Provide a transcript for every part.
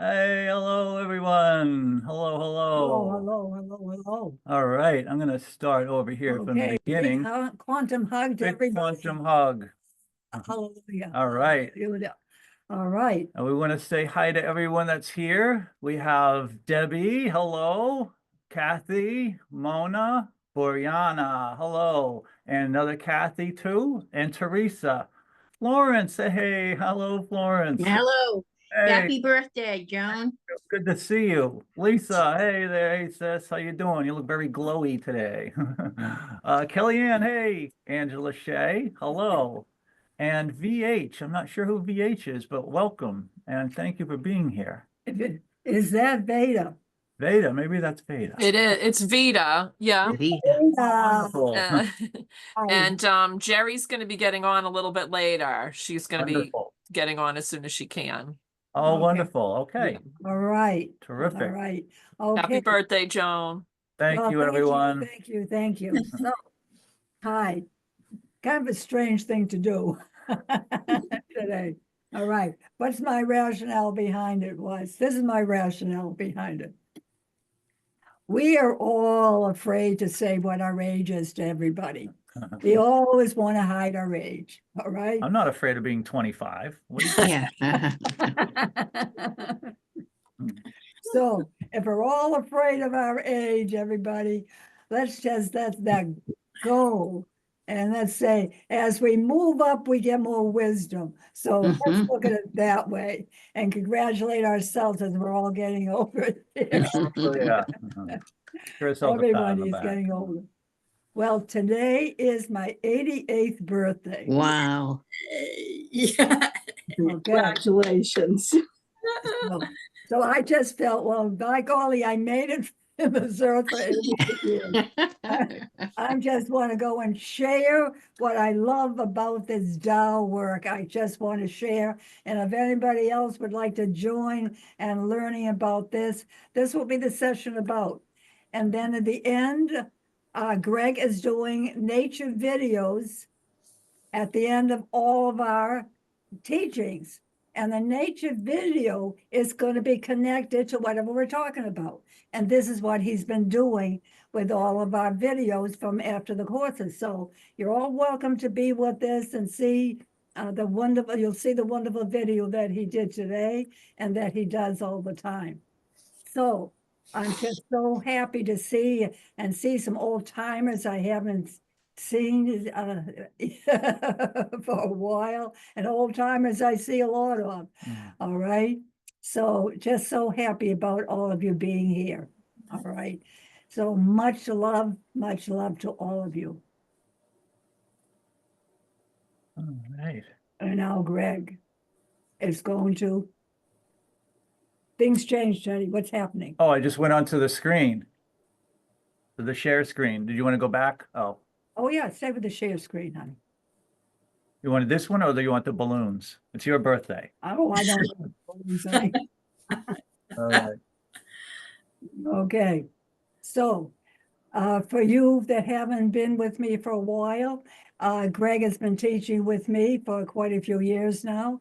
Hey, hello everyone. Hello, Hello, hello. hello, hello, hello. All right, I'm going to start over here from the Okay, big beginning. quantum hug to Big everybody. quantum hug. Hallelujah. All right. Hallelujah. All right. And we want to say hi to everyone that's here. We have Debbie, hello. Kathy, Mona, Boriana, hello. And another Kathy too. And Teresa. Florence, hey, hello, Florence. Hello. Hey. Happy birthday, Joan. Good to see you. Lisa, hey there. Hey, sis. How you doing? You look very glowy today. Kellyanne, hey. Angela Shea, hello. And VH, I'm not sure who VH is, but welcome. And thank you for being here. Is that Veda? Veda, maybe that's Veda. It is. It's Vita. Yeah. Vita. Wonderful. And Jerry's going to be getting on a little bit later. She's going to be Wonderful. getting on as soon as she can. Oh, Okay. wonderful. Okay. All right. Terrific. All right. Happy Okay. birthday, Joan. Thank Well, you, everyone. Thank you. Thank you. So, hi. Kind of a strange thing to do today. All right. What's my rationale behind it was, this is my rationale behind it. We are all afraid to say what our age is to everybody. We always want to hide our age, all right? I'm not afraid of being 25. What do you Yeah. So if we're all afraid of our age, everybody, let's just let that go. And let's say, as we move up, we get more wisdom. So let's look at it that way and congratulate ourselves as we're all getting older. Oh, yeah. Give yourself a pat on the Everybody's back. getting older. Well, today is my 88th birthday. Wow. Yeah. Okay. Congratulations. So I just felt, well, by golly, I made it in this earth for 88 years. I just want to go and share what I love about this Tao work. I just want to share. And if anybody else would like to join and learning about this, this will be the session about. And then at the end, Greg is doing nature videos at the end of all of our teachings. And the nature video is going to be connected to whatever we're talking about. And this is what he's been doing with all of our videos from after the courses. So you're all welcome to be with this and see you'll see the wonderful video that he did today and that he does all the time. So I'm just so happy to see some old timers I haven't seen for a while, and old timers I see a lot of. All right. So just so happy about all of you being here. All right. So much love to all of you. All right. And now Greg is going to. Things changed, Jenny. What's happening? Oh, I just went onto the screen, to the share screen. Did you want to go back? Oh, Oh yeah, stay with the share screen, honey. you wanted this one or do you want the balloons? It's your birthday. Oh, I don't know. All right. Okay. So for you that haven't been with me for a while, Greg has been teaching with me for quite a few years now,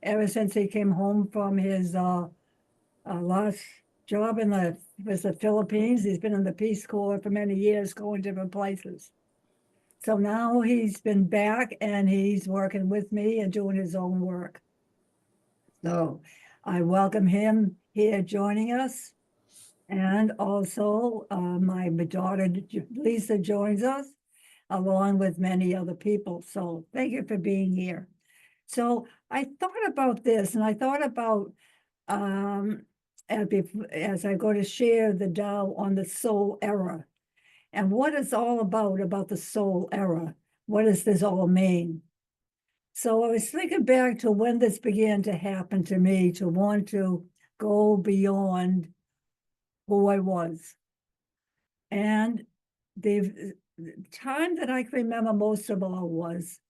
ever since he came home from his last job in the Philippines. He's been in the Peace Corps for many years, going different places. So now he's been back and he's working with me and doing his own work. So I welcome him here joining us. And also my daughter Lisa joins us along with many other people. So thank you for being here. So I thought about this and I thought about as I go to share the Tao on the soul era and what it's all about the soul era. What does this all mean? So I was thinking back to when this began to happen to me, to want to go beyond who I was. And the time that I can remember most of all was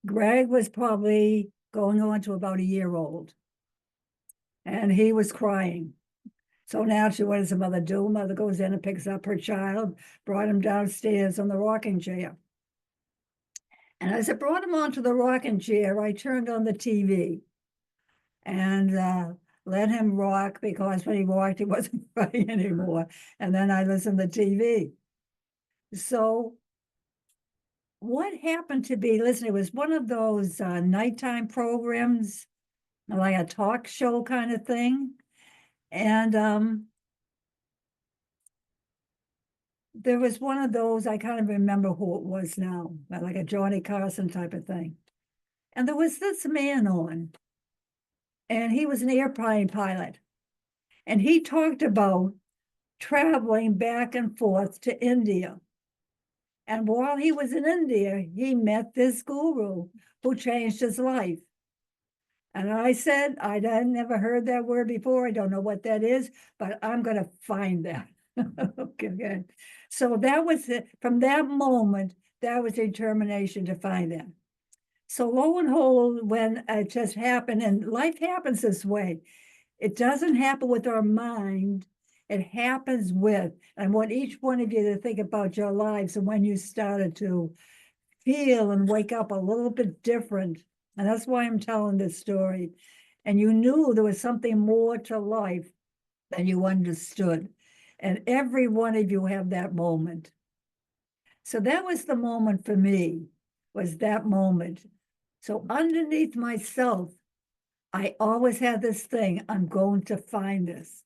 Greg was probably going on to about a year old. And he was crying. So naturally, what does the mother do? Mother goes in and picks up her child, brought him downstairs on the rocking chair. And as I brought him onto the rocking chair, I turned on the TV. And let him rock, because when he walked, he wasn't crying anymore. And then I listened to TV. So what happened to be, listen, it was one of those nighttime programs, like a talk show kind of thing. And there was one of those, I can't even remember who it was now, but like a Johnny Carson type of thing. And there was this man on, and he was an airplane pilot. And he talked about traveling back and forth to India. And while he was in India, he met this guru who changed his life. And I said, I'd never heard that word before. I don't know what that is, but I'm going to find that. Okay. So that was it. From that moment, that was determination to find that. So lo and behold, when it just happened, and life happens this way, it doesn't happen with our mind. It happens with, and I want each one of you to think about your lives and when you started to feel and wake up a little bit different. And that's why I'm telling this story. And you knew there was something more to life than you understood. And every one of you have that moment. So that was the moment for me, was that moment. So underneath myself, I always had this thing, I'm going to find this.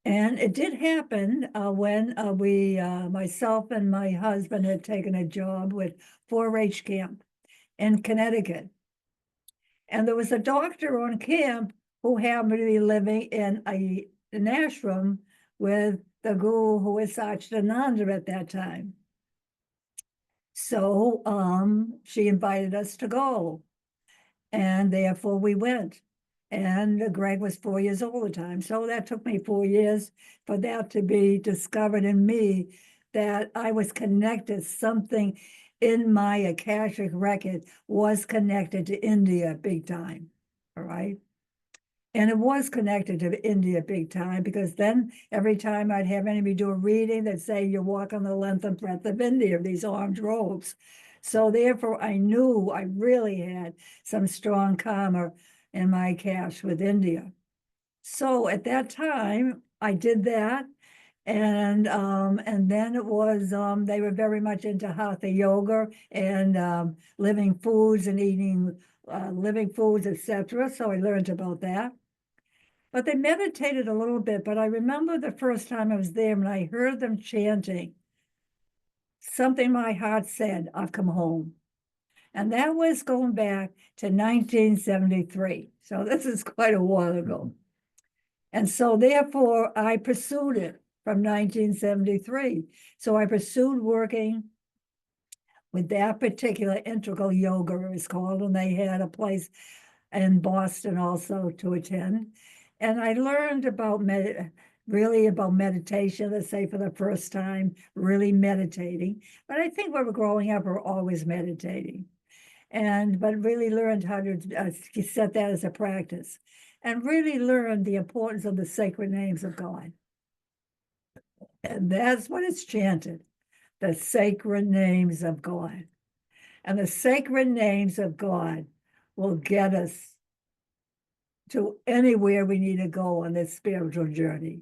And it did happen when myself and my husband had taken a job with 4-H camp in Connecticut. And there was a doctor on camp who happened to be living in an ashram with the guru who was Satchidananda at that time. So she invited us to go. And therefore we went. And Greg was 4 years old at the time. So that took me 4 years for that to be discovered in me, that I was connected, something in my Akashic record was connected to India big time, all right? And it was connected to India big time, because then every time I'd have anybody do a reading, they'd say, you walk on the length and breadth of India, these orange robes. So therefore, I knew I really had some strong karma in my cash with India. So at that time, I did that. And then it was, they were very much into hatha yoga and living foods and eating living foods, etc. So I learned about that. But they meditated a little bit. But I remember the first time I was there and I heard them chanting, something my heart said, I've come home. And that was going back to 1973. So this is quite a while ago. And so therefore I pursued it from 1973. So I pursued working with that particular integral yoga, it was called, and they had a place in Boston also to attend. And I learned about really about meditation, let's say for the first time, really meditating. But I think when we're growing up, we're always meditating. But really learned how to set that as a practice, and really learned the importance of the sacred names of God. And that's what it's chanted, the sacred names of God. And the sacred names of God will get us to anywhere we need to go on this spiritual journey.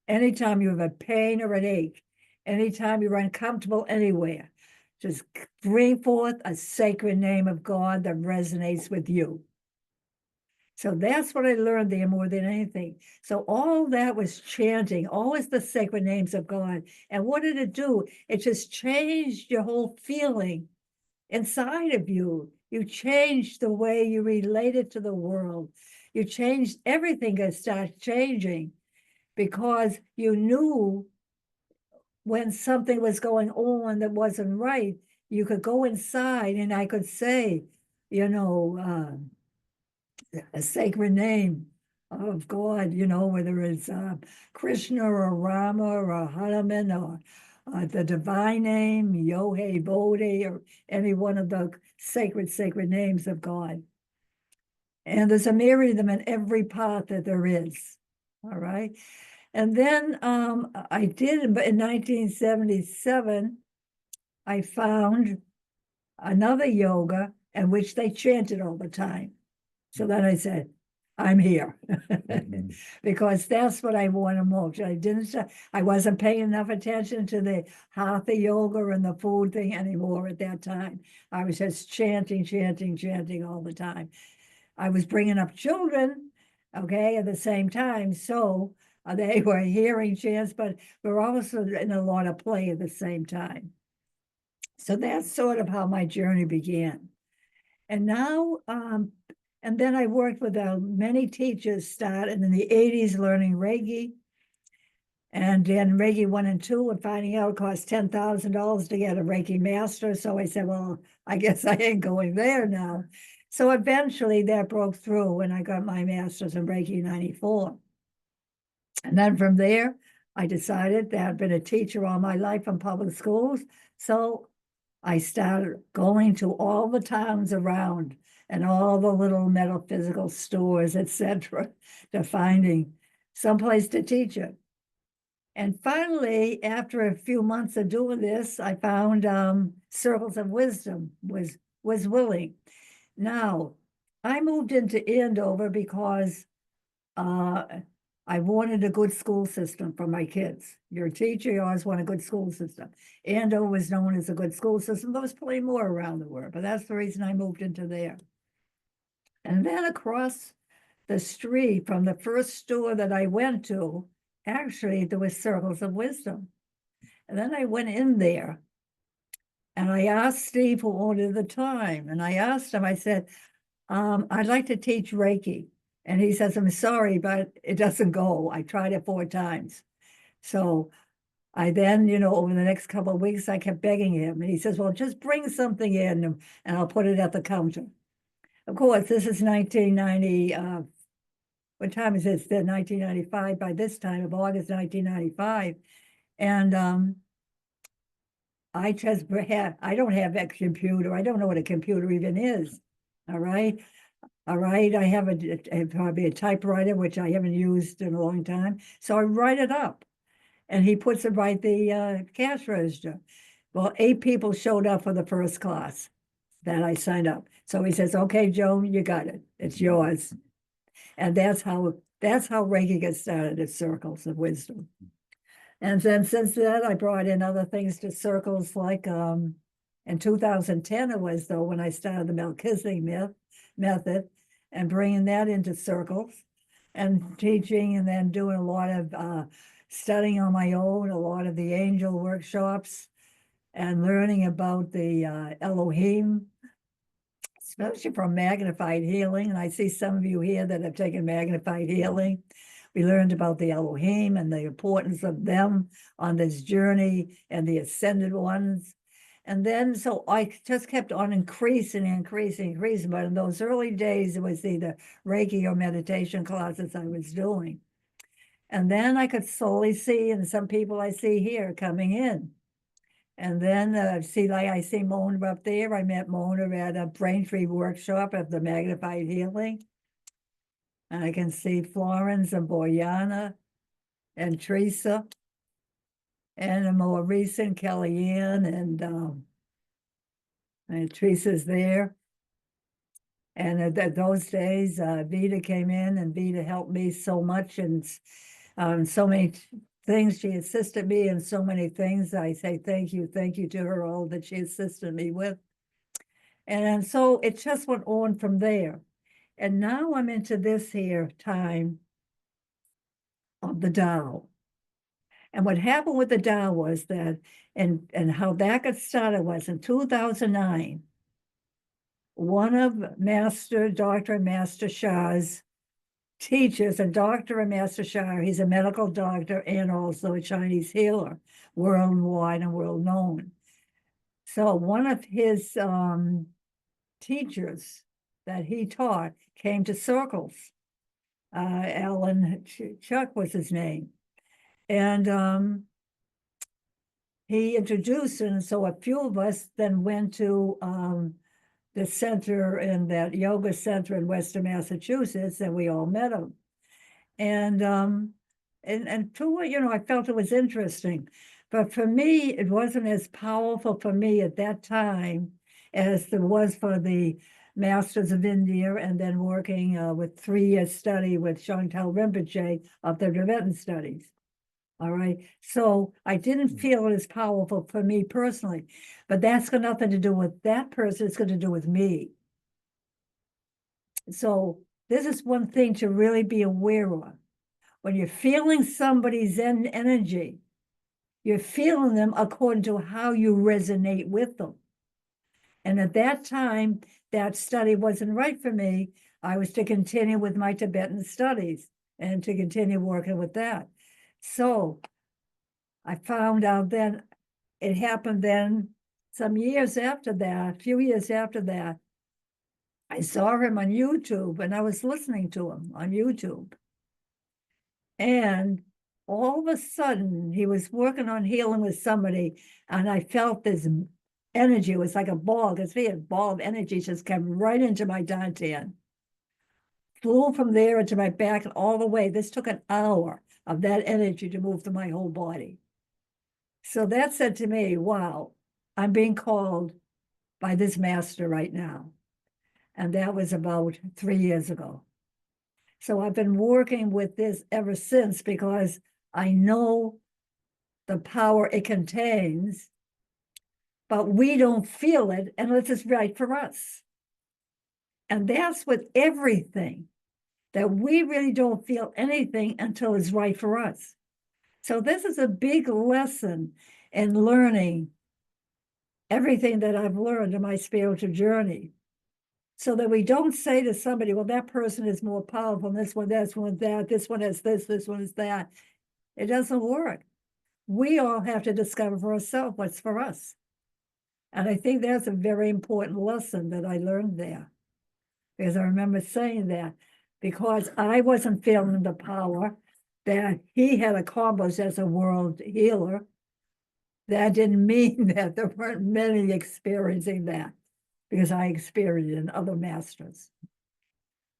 Anytime you have a pain or an ache, anytime you're uncomfortable anywhere, just bring forth a sacred name of God that resonates with you. So that's what I learned there more than anything. So all that was chanting, always the sacred names of God. And what did it do? It just changed your whole feeling inside of you. You changed the way you related to the world. You changed everything that started changing, because you knew when something was going on that wasn't right, you could go inside and I could say, a sacred name of God, whether it's Krishna or Rama or Hanuman or the divine name, Yohe, Bodhi, or any one of the sacred names of God. And there's a myriad of them in every path that there is, all right? And then I did, but in 1977, I found another yoga in which they chanted all the time. So then I said, I'm here. Mhm. Because that's what I wanted most. I wasn't paying enough attention to the hatha yoga and the food thing anymore at that time. I was just chanting, chanting, chanting all the time. I was bringing up children, okay, at the same time, so they were hearing chants, but we're also in a lot of play at the same time. So that's sort of how my journey began. And now, and then I worked with many teachers started in the 80s learning Reiki. And then Reiki 1 and 2 and finding out it cost $10,000 to get a Reiki master. So I said, well, I guess I ain't going there now. So eventually that broke through and I got my master's in Reiki 94. And then from there, I decided that I'd been a teacher all my life in public schools. So I started going to all the towns around and all the little metaphysical stores, etc., to finding someplace to teach it. And finally, after a few months of doing this, I found Circles of Wisdom was willing. Now, I moved into Andover because I wanted a good school system for my kids. You're a teacher, you always want a good school system. Andover was known as a good school system. There was plenty more around the world, but that's the reason I moved into there. And then across the street from the first store that I went to, actually, there was Circles of Wisdom. And then I went in there and I asked Steve, who owned it at the time, and I asked him, I said, I'd like to teach Reiki. And he says, I'm sorry, but it doesn't go. I tried it 4 times. So I then, over the next couple of weeks, I kept begging him. And he says, well, just bring something in and I'll put it at the counter. Of course, this is 1990. What time is this? 1995 by this time of August 1995. And I don't have a computer. I don't know what a computer even is. All right. I have probably a typewriter, which I haven't used in a long time. So I write it up and he puts it right the cash register. Well, 8 people showed up for the first class that I signed up. So he says, okay, Joan, you got it. It's yours. And that's how Reiki gets started at Circles of Wisdom. And then since then, I brought in other things to Circles, like in 2010, it was though when I started the Melchizedek method and bringing that into Circles and teaching and then doing a lot of studying on my own, a lot of the angel workshops and learning about the Elohim, especially from magnified healing. And I see some of you here that have taken magnified healing. We learned about the Elohim and the importance of them on this journey and the ascended ones. And then, so I just kept on increasing. But in those early days, it was either Reiki or meditation classes I was doing. And then I could slowly see, and some people I see here coming in. And then I see Mona up there. I met Mona at a Braintree workshop of the magnified healing. And I can see Florence and Boyana and Teresa and a more recent Kellyanne and Teresa's there. And at those days, Vita came in and Vita helped me so much and so many things. She assisted me in so many things. I say thank you to her, all that she assisted me with. And so it just went on from there. And now I'm into this here time of the Tao. And what happened with the Tao was that, and how that got started was in 2009, one of Dr. and Master Shah's teachers, and Dr. and Master Shah, he's a medical doctor and also a Chinese healer, worldwide and world known. So one of his teachers that he taught came to Circles. Alan Chuck was his name. And he introduced, and so a few of us then went to the center in that yoga center in Western Massachusetts, and we all met him. And I felt it was interesting. But for me, it wasn't as powerful for me at that time as there was for the Masters of India and then working with 3-year study with Chantal Rinpoche of the Tibetan studies. All right, so I didn't feel it as powerful for me personally, but that's got nothing to do with that person, it's got to do with me. So this is one thing to really be aware of. When you're feeling somebody's energy, you're feeling them according to how you resonate with them. And at that time, that study wasn't right for me. I was to continue with my Tibetan studies and to continue working with that. So I found out then, it happened then, some years after that, a few years after that, I saw him on YouTube and I was listening to him on YouTube. And all of a sudden, he was working on healing with somebody, and I felt this energy. It was like a ball, because he had a ball of energy just came right into my dantian. Flew from there into my back and all the way. This took an hour of that energy to move through my whole body. So that said to me, wow, I'm being called by this master right now. And that was about 3 years ago. So I've been working with this ever since because I know the power it contains, but we don't feel it unless it's right for us. And that's with everything, that we really don't feel anything until it's right for us. So this is a big lesson in learning everything that I've learned in my spiritual journey. So that we don't say to somebody, well, that person is more powerful, this one, that, this one is this one is that. It doesn't work. We all have to discover for ourselves what's for us. And I think that's a very important lesson that I learned there. Because I remember saying that, because I wasn't feeling the power that he had accomplished as a world healer, that didn't mean that there weren't many experiencing that, because I experienced it in other masters.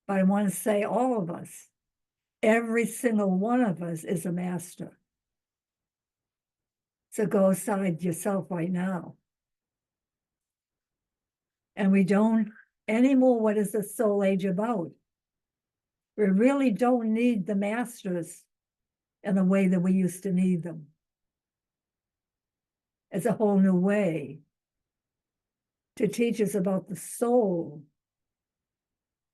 But I want to say all of us, every single one of us is a master. So go inside yourself right now. And we don't anymore, what is the soul age about? We really don't need the masters in the way that we used to need them. It's a whole new way to teach us about the soul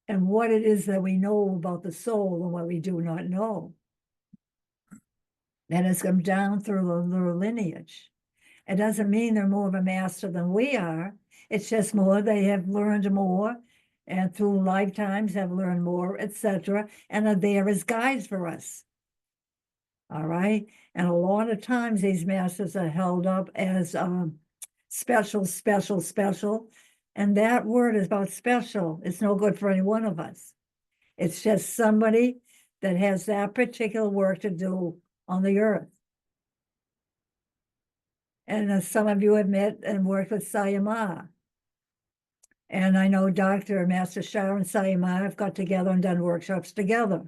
and what it is that we know about the soul and what we do not know. And it's come down through the lineage. It doesn't mean they're more of a master than we are. It's just more, they have learned more, and through lifetimes have learned more, etc., and are there as guides for us. All right. And a lot of times these masters are held up as special, special, special. And that word is about special. It's no good for any one of us. It's just somebody that has that particular work to do on the earth. And some of you have met and worked with Sayama. And I know Dr. and Master Sharon Sayama have got together and done workshops together.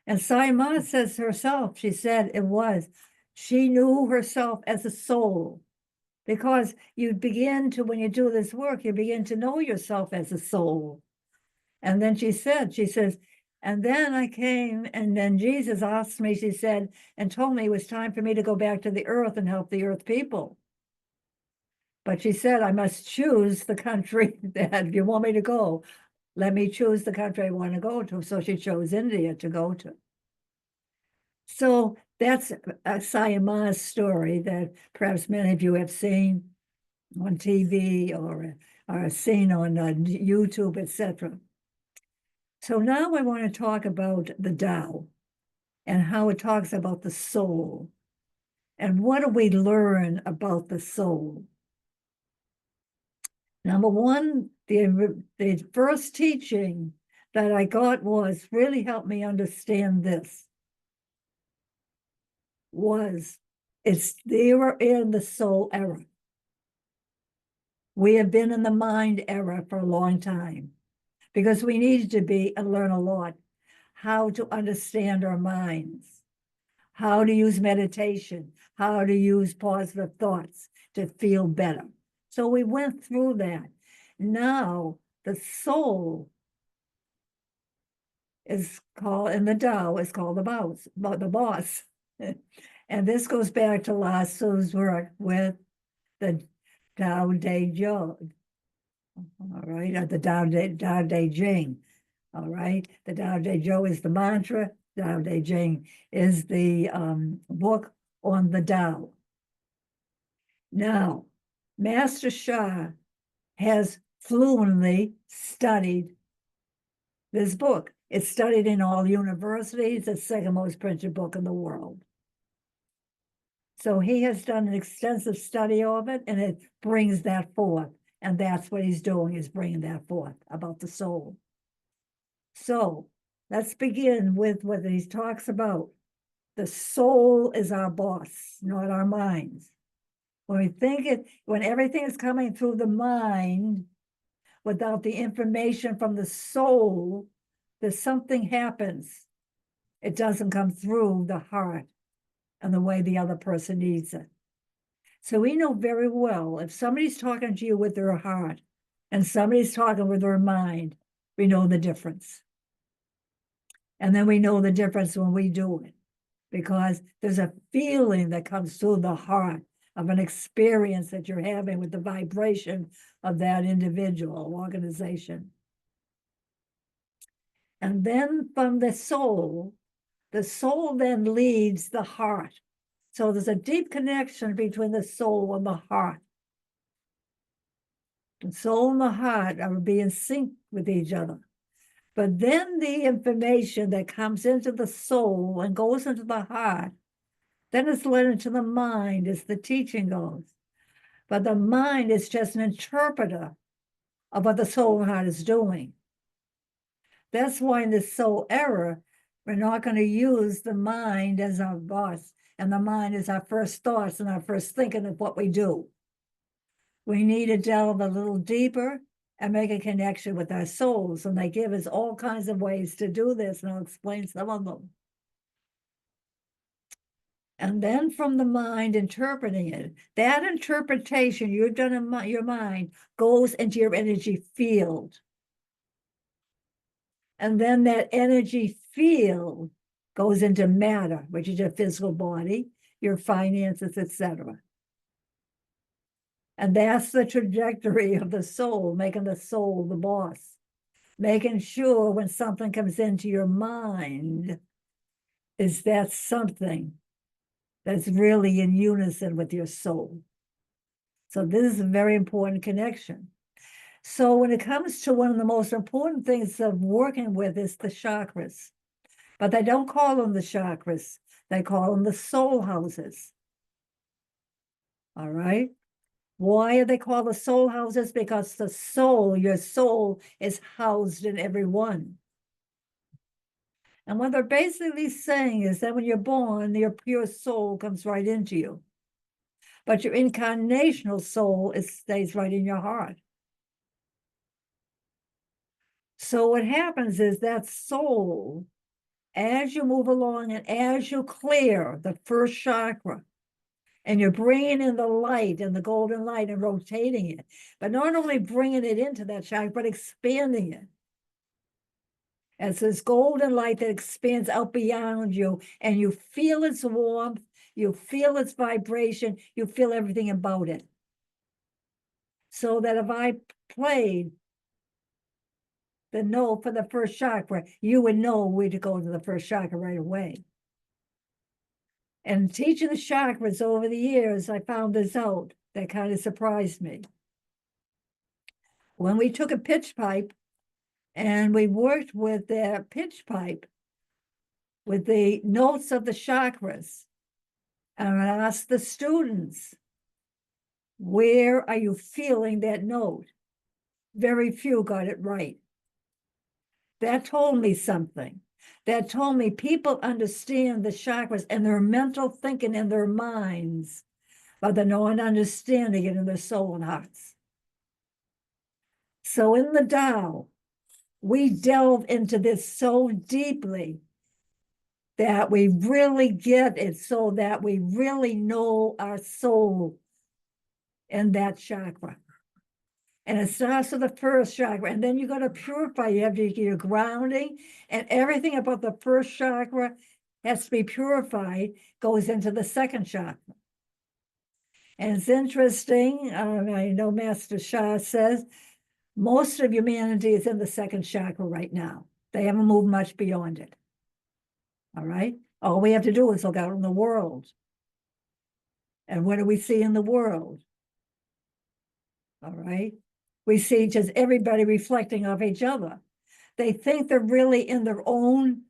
And Sayama says herself, she said she knew herself as a soul. Because you begin to, when you do this work, you begin to know yourself as a soul. And then she says, and then I came, and then Jesus asked me, she said, and told me it was time for me to go back to the earth and help the earth people. But she said, I must choose the country that if you want me to go, let me choose the country I want to go to. So she chose India to go to. So that's a Sayama's story that perhaps many of you have seen on TV or seen on YouTube, etc. So now I want to talk about the Tao and how it talks about the soul. And what do we learn about the soul? Number one, the first teaching that I got was really helped me understand this. They were in the soul era. We have been in the mind era for a long time because we needed to be and learn a lot how to understand our minds, how to use meditation, how to use positive thoughts to feel better. So we went through that. Now the soul is called, in the Tao, is called the boss. And this goes back to La Su's work with the Tao Te Ching. All right, or the Tao Te Ching. All right, the Tao Te Ching is the mantra. Tao Te Ching is the book on the Tao. Now, Master Sha has fluently studied this book. It's studied in all universities. It's the second most printed book in the world. So he has done an extensive study of it, and it brings that forth. And that's what he's doing, is bringing that forth about the soul. So let's begin with what he talks about. The soul is our boss, not our minds. When we think it, when everything is coming through the mind, without the information from the soul, there's something happens. It doesn't come through the heart and the way the other person needs it. So we know very well, if somebody's talking to you with their heart and somebody's talking with their mind, we know the difference. And then we know the difference when we do it, because there's a feeling that comes through the heart of an experience that you're having with the vibration of that individual organization. And then from the soul then leads the heart. So there's a deep connection between the soul and the heart. The soul and the heart are being synced with each other. But then the information that comes into the soul and goes into the heart, then it's led into the mind as the teaching goes. But the mind is just an interpreter of what the soul and heart is doing. That's why in this soul era, we're not going to use the mind as our boss, and the mind is our first thoughts and our first thinking of what we do. We need to delve a little deeper and make a connection with our souls. And they give us all kinds of ways to do this, and I'll explain some of them. And then from the mind interpreting it, that interpretation you've done in your mind goes into your energy field. And then that energy field goes into matter, which is your physical body, your finances, etc. And that's the trajectory of the soul, making the soul the boss, making sure when something comes into your mind, is that something that's really in unison with your soul. So this is a very important connection. So when it comes to one of the most important things of working with is the chakras, but they don't call them the chakras, they call them the soul houses. All right. Why are they called the soul houses? Because the soul, your soul, is housed in every one. And what they're basically saying is that when you're born, your pure soul comes right into you. But your incarnational soul stays right in your heart. So what happens is that soul, as you move along and as you clear the first chakra, and you're bringing in the light and the golden light and rotating it, but not only bringing it into that chakra, but expanding it. It's this golden light that expands out beyond you, and you feel its warmth, you feel its vibration, you feel everything about it. So that if I played the note for the first chakra, you would know where to go to the first chakra right away. And teaching the chakras over the years, I found this out that kind of surprised me. When we took a pitch pipe and we worked with the pitch pipe with the notes of the chakras, and I asked the students, where are you feeling that note? Very few got it right. That told me something. That told me people understand the chakras and their mental thinking in their minds, but they're not understanding it in their soul and hearts. So in the Tao, we delve into this so deeply that we really get it, so that we really know our soul in that chakra. And it starts with the first chakra, and then you got to purify. You have to get your grounding, and everything about the first chakra has to be purified, goes into the second chakra. And it's interesting, I know Master Shah says, most of humanity is in the second chakra right now. They haven't moved much beyond it. All right? All we have to do is look out in the world. And what do we see in the world? All right? We see just everybody reflecting off each other. They think they're really in their own,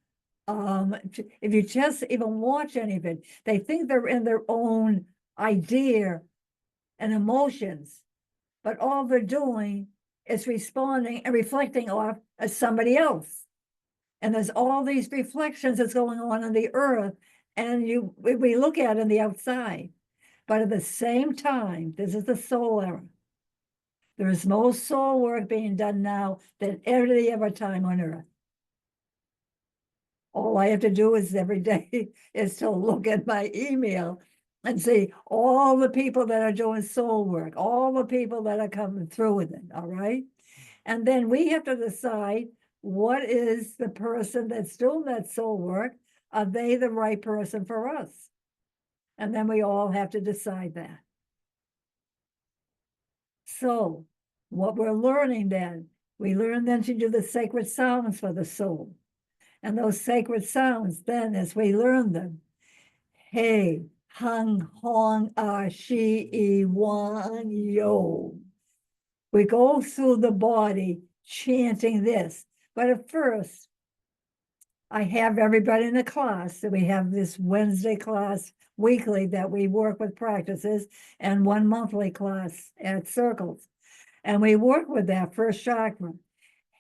if you just even watch any of it, they think they're in their own idea and emotions, but all they're doing is responding and reflecting off as somebody else. And there's all these reflections that's going on in the earth, and we look at it in the outside. But at the same time, this is the soul era. There is more soul work being done now than any other time on earth. All I have to do is every day is to look at my email and see all the people that are doing soul work, all the people that are coming through with it, all right? And then we have to decide, what is the person that's doing that soul work? Are they the right person for us? And then we all have to decide that. So what we're learning then, we learn then to do the sacred sounds for the soul. And those sacred sounds then, as we learn them, hey, hung, hong, shi, wan, yo. We go through the body chanting this. But at first, I have everybody in the class. So we have this Wednesday class weekly that we work with practices, and one monthly class at Circles. And we work with that first chakra.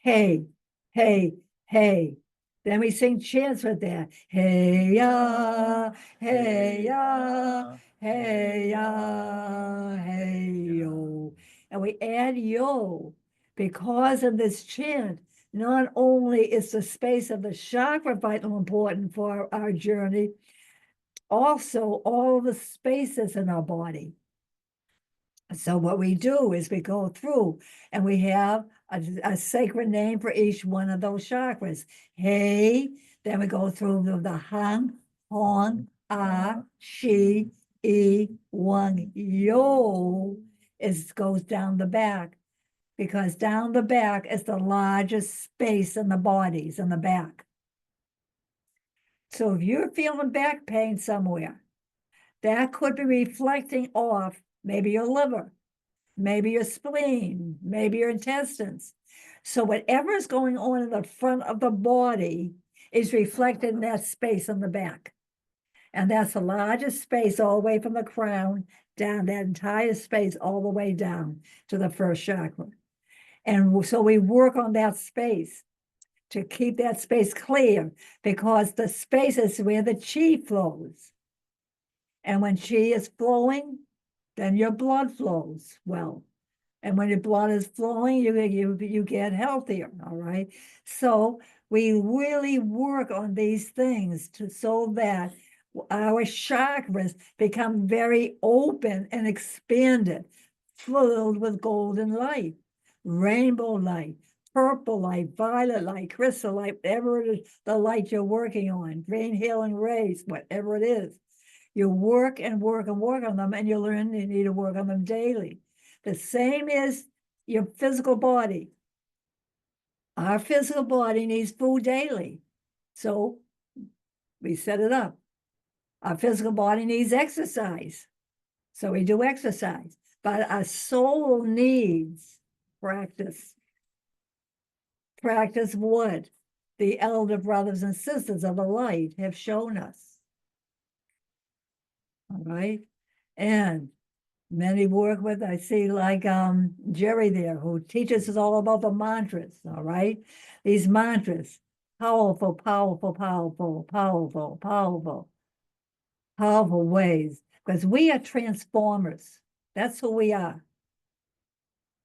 Hey, hey, hey. Then we sing chants with that. Hey ya, hey ya, hey ya, hey yo. And we add yo because of this chant. Not only is the space of the chakra vital important for our journey, also all the spaces in our body. So what we do is we go through and we have a sacred name for each one of those chakras. Hey, then we go through the hang, hong, shi, wan, yo. It goes down the back, because down the back is the largest space in the bodies in the back. So if you're feeling back pain somewhere, that could be reflecting off maybe your liver, maybe your spleen, maybe your intestines. So whatever is going on in the front of the body is reflected in that space on the back. And that's the largest space all the way from the crown down, that entire space all the way down to the first chakra. And so we work on that space to keep that space clear, because the space is where the chi flows. And when chi is flowing, then your blood flows well. And when your blood is flowing, you get healthier, all right? So we really work on these things so that our chakras become very open and expanded, filled with golden light, rainbow light, purple light, violet light, crystal light, whatever it is, the light you're working on, green healing rays, whatever it is. You work and work and work on them, and you learn you need to work on them daily. The same is your physical body. Our physical body needs food daily. So we set it up. Our physical body needs exercise. So we do exercise. But our soul needs practice. Practice what the elder brothers and sisters of the light have shown us. All right. And many work with, I see like Jerry there, who teaches us all about the mantras, all right? These mantras, powerful, powerful, powerful, powerful, powerful, powerful ways, because we are transformers. That's who we are.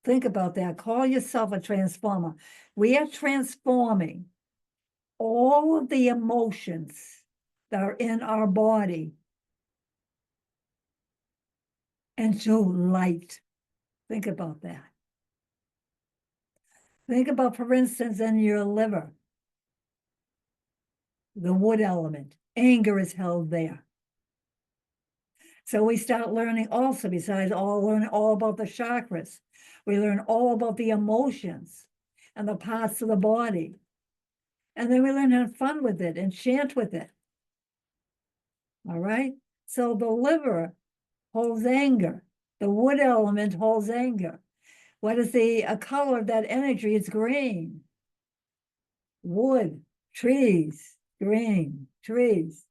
Think about that. Call yourself a transformer. We are transforming all of the emotions that are in our body into light. Think about that. Think about, for instance, in your liver, the wood element, anger is held there. So we start learning also, besides learning all about the chakras, we learn all about the emotions and the parts of the body. And then we learn to have fun with it and chant with it. All right? So the liver holds anger. The wood element holds anger. What is the color of that energy? It's green. Wood, trees, green, trees,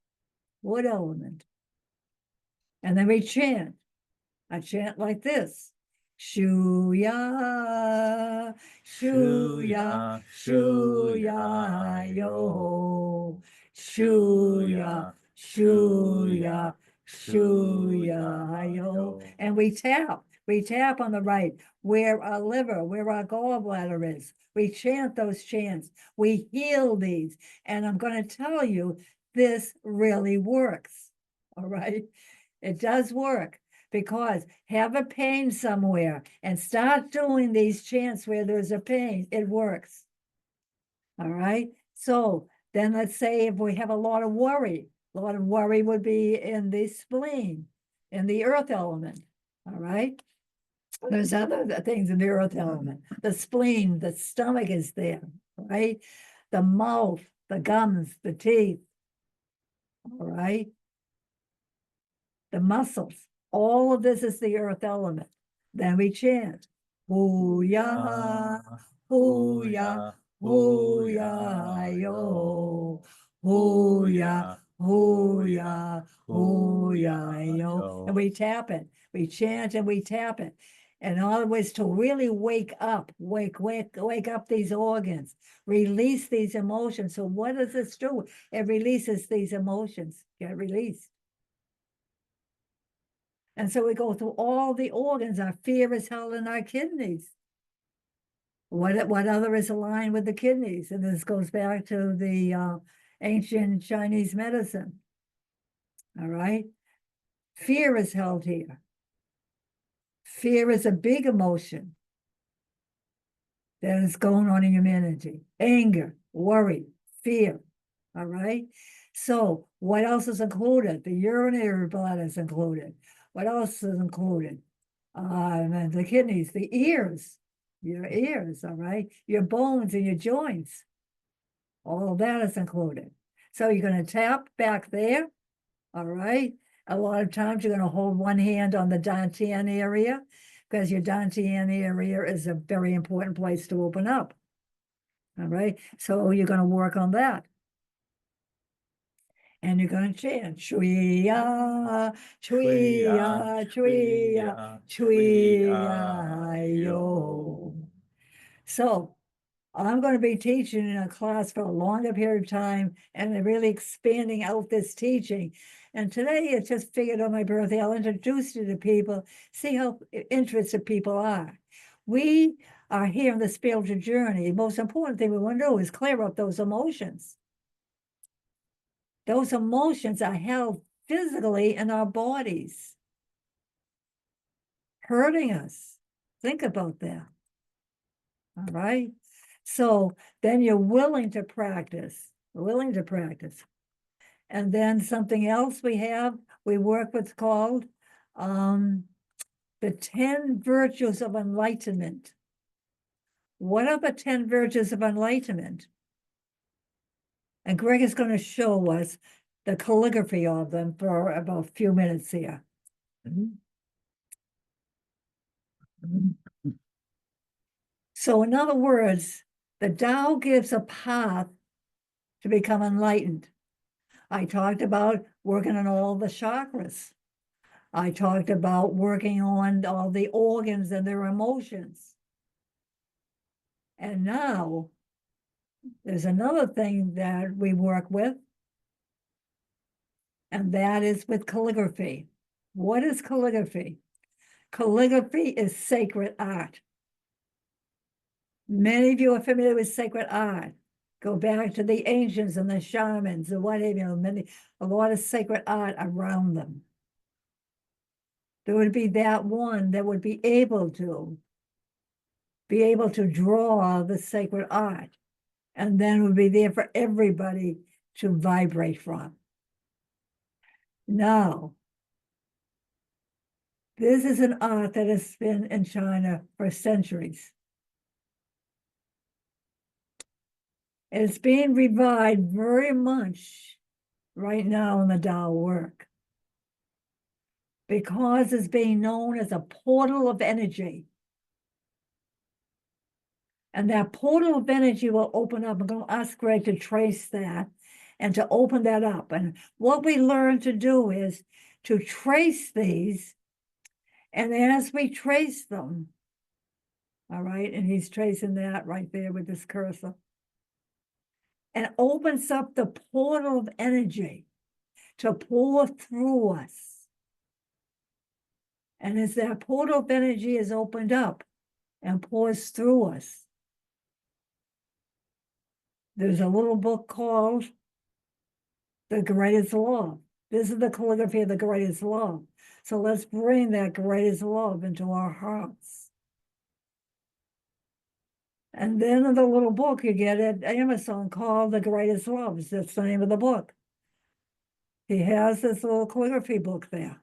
wood element. And then we chant. I chant like this. Shuya, shuya, shuya, yo. Shuya, shuya, shuya, yo. And we tap on the right, where our liver, where our gallbladder is. We chant those chants. We heal these. And I'm going to tell you, this really works. All right. It does work. Because have a pain somewhere and start doing these chants where there's a pain, it works. All right. So then let's say if we have a lot of worry would be in the spleen, in the earth element. All right. There's other things in the earth element. The spleen, the stomach is there, right? The mouth, the gums, the teeth. All right. The muscles. All of this is the earth element. Then we chant, Hoo-yah, hoo-yah, hoo-yah, yo. Hoo-yah, hoo-yah, hoo-yah, yo. And we tap it. We chant and we tap it. In other words, to really wake up these organs, release these emotions. So what does this do? It releases these emotions, get released. And so we go through all the organs. Our fear is held in our kidneys. What other is aligned with the kidneys? And this goes back to the ancient Chinese medicine. All right. Fear is held here. Fear is a big emotion that is going on in humanity. Anger, worry, fear. All right. So what else is included? The urinary bladder is included. What else is included? And the kidneys, the ears, your ears, all right? Your bones and your joints. All of that is included. So you're going to tap back there, all right? A lot of times you're going to hold one hand on the dantian area because your dantian area is a very important place to open up. All right? So you're going to work on that. And you're going to chant, Chwiya, Chwiya, Chwiya, Chwiya, yo. So I'm going to be teaching in a class for a longer period of time and really expanding out this teaching. And today I just figured on my birthday, I'll introduce you to people, see how interested people are. We are here on the spiritual journey. The most important thing we want to do is clear up those emotions. Those emotions are held physically in our bodies, hurting us. Think about that. All right. So then you're willing to practice. And then something else we work with called the 10 virtues of enlightenment. What are the 10 virtues of enlightenment? And Greg is going to show us the calligraphy of them for about a few minutes here. So in other words, the Tao gives a path to become enlightened. I talked about working on all the chakras. I talked about working on all the organs and their emotions. And now there's another thing that we work with, and that is with calligraphy. What is calligraphy? Calligraphy is sacred art. Many of you are familiar with sacred art. Go back to the ancients and the shamans and what have you, a lot of sacred art around them. There would be that one that would be able to be able to draw the sacred art. And then it would be there for everybody to vibrate from. Now, this is an art that has been in China for centuries. It's being revived very much right now in the Tao work because it's being known as a portal of energy. And that portal of energy will open up. I'm going to ask Greg to trace that and to open that up. And what we learn to do is to trace these. And as we trace them, all right, and he's tracing that right there with this cursor, and opens up the portal of energy to pour through us. And as that portal of energy is opened up and pours through us, there's a little book called The Greatest Love. This is the calligraphy of the greatest love. So let's bring that greatest love into our hearts. And then in the little book you get at Amazon called The Greatest Love. That's the name of the book. He has this little calligraphy book there.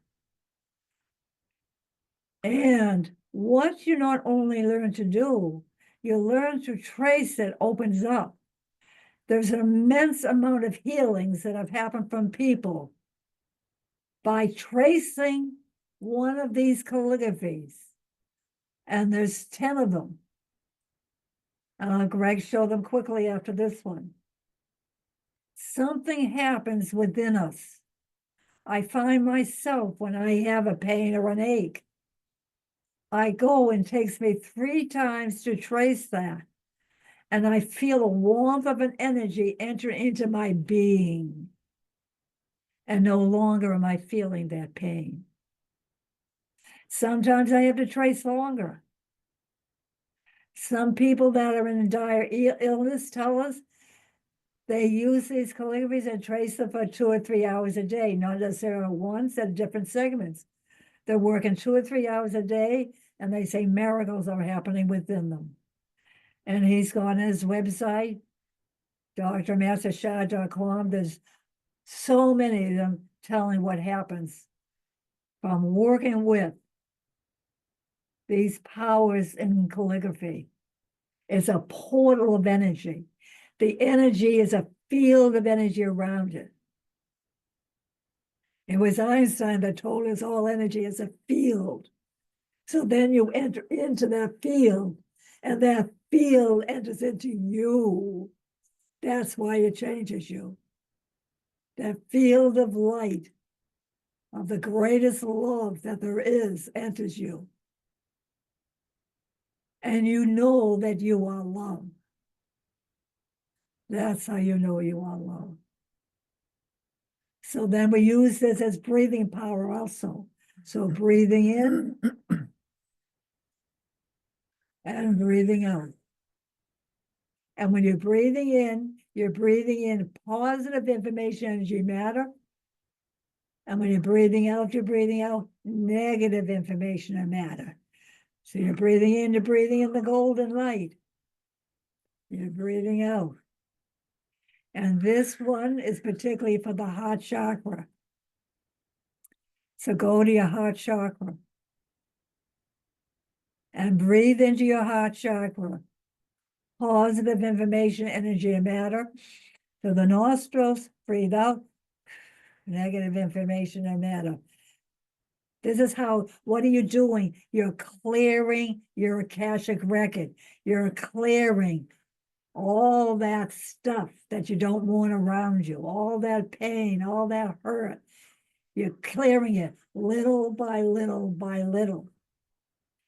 And what you not only learn to do, you learn to trace it opens up. There's an immense amount of healings that have happened from people by tracing one of these calligraphies. And there's 10 of them. Greg showed them quickly after this one. Something happens within us. I find myself when I have a pain or an ache, I go and it takes me 3 times to trace that. And I feel a warmth of an energy enter into my being. And no longer am I feeling that pain. Sometimes I have to trace longer. Some people that are in dire illness tell us they use these calligraphies and trace them for 2 or 3 hours a day, not necessarily once, at different segments. They're working 2 or 3 hours a day, and they say miracles are happening within them. And he's gone on his website, drmastershah.com. There's so many of them telling what happens from working with these powers in calligraphy. It's a portal of energy. The energy is a field of energy around it. It was Einstein that told us all energy is a field. So then you enter into that field, and that field enters into you. That's why it changes you. That field of light, of the greatest love that there is, enters you. And you know that you are love. That's how you know you are love. So then we use this as breathing power also. So breathing in and breathing out. And when you're breathing in positive information, energy, matter. And when you're breathing out negative information and matter. So you're breathing in the golden light. You're breathing out. And this one is particularly for the heart chakra. So go to your heart chakra and breathe into your heart chakra. Positive information, energy, and matter. Through the nostrils, breathe out. Negative information and matter. This is how, what are you doing? You're clearing your Akashic record. You're clearing all that stuff that you don't want around you, all that pain, all that hurt. You're clearing it little by little by little.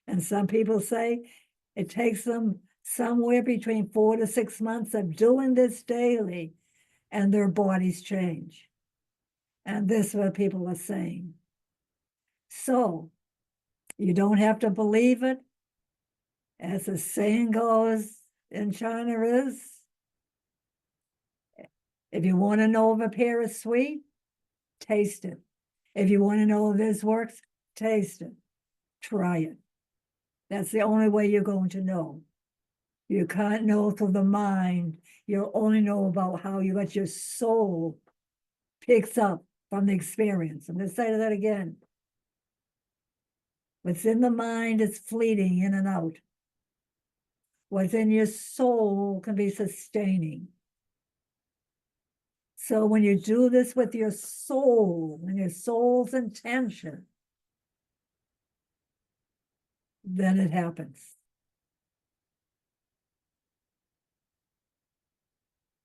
And some people say it takes them somewhere between 4 to 6 months of doing this daily, and their bodies change. And this is what people are saying. So you don't have to believe it. As the saying goes in China is, if you want to know if a pear is sweet, taste it. If you want to know if this works, taste it. Try it. That's the only way you're going to know. You can't know through the mind. You'll only know about how you let your soul picks up from the experience. I'm going to say that again. What's in the mind is fleeting in and out. What's in your soul can be sustaining. So when you do this with your soul and your soul's intention, then it happens.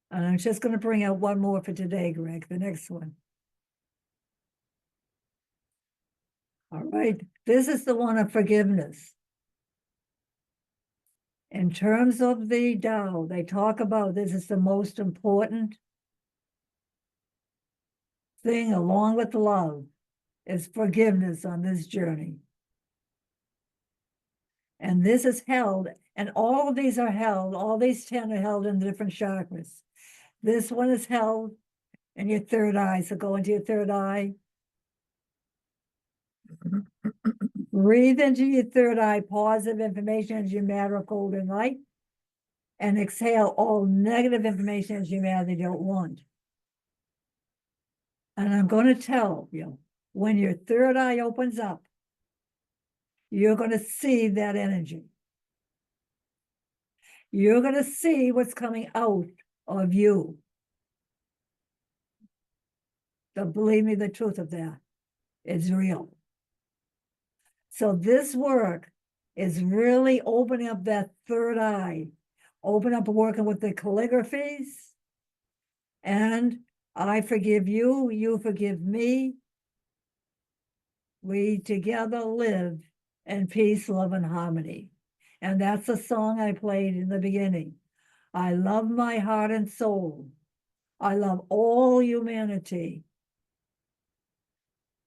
And I'm just going to bring out one more for today, Greg, the next one. All right, this is the one of forgiveness. In terms of the Tao, they talk about this is the most important thing, along with love, is forgiveness on this journey. And this is held, and all of these are held, all these 10 are held in different chakras. This one is held in your third eye, so go into your third eye. Breathe into your third eye positive information as your matter of golden light, and exhale all negative information as your matter you don't want. And I'm going to tell you, when your third eye opens up, you're going to see that energy. You're going to see what's coming out of you. But believe me, the truth of that is real. So this work is really opening up that third eye, open up working with the calligraphies, and I forgive you, you forgive me. We together live in peace, love, and harmony. And that's the song I played in the beginning. I love my heart and soul. I love all humanity.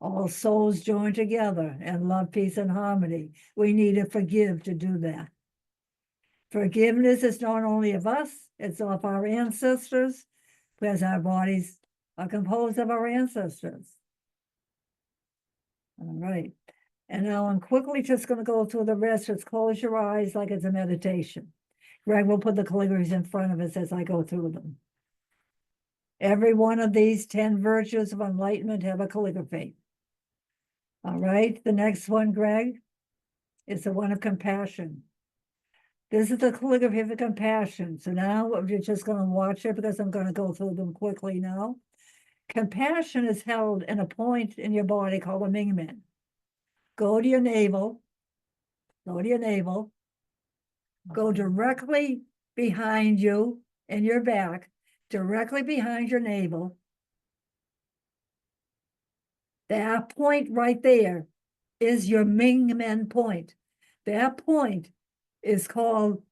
All souls join together and love, peace, and harmony. We need to forgive to do that. Forgiveness is not only of us, it's of our ancestors, because our bodies are composed of our ancestors. All right. And now I'm quickly just going to go through the rest. Just close your eyes like it's a meditation. Greg will put the calligraphies in front of us as I go through them. Every one of these 10 virtues of enlightenment have a calligraphy. All right, the next one, Greg, is the one of compassion. This is the calligraphy of compassion. So now you're just going to watch it because I'm going to go through them quickly now. Compassion is held in a point in your body called a Mingmen. Go to your navel, go to your navel, go directly behind you in your back, directly behind your navel. That point right there is your Mingmen point. That point is called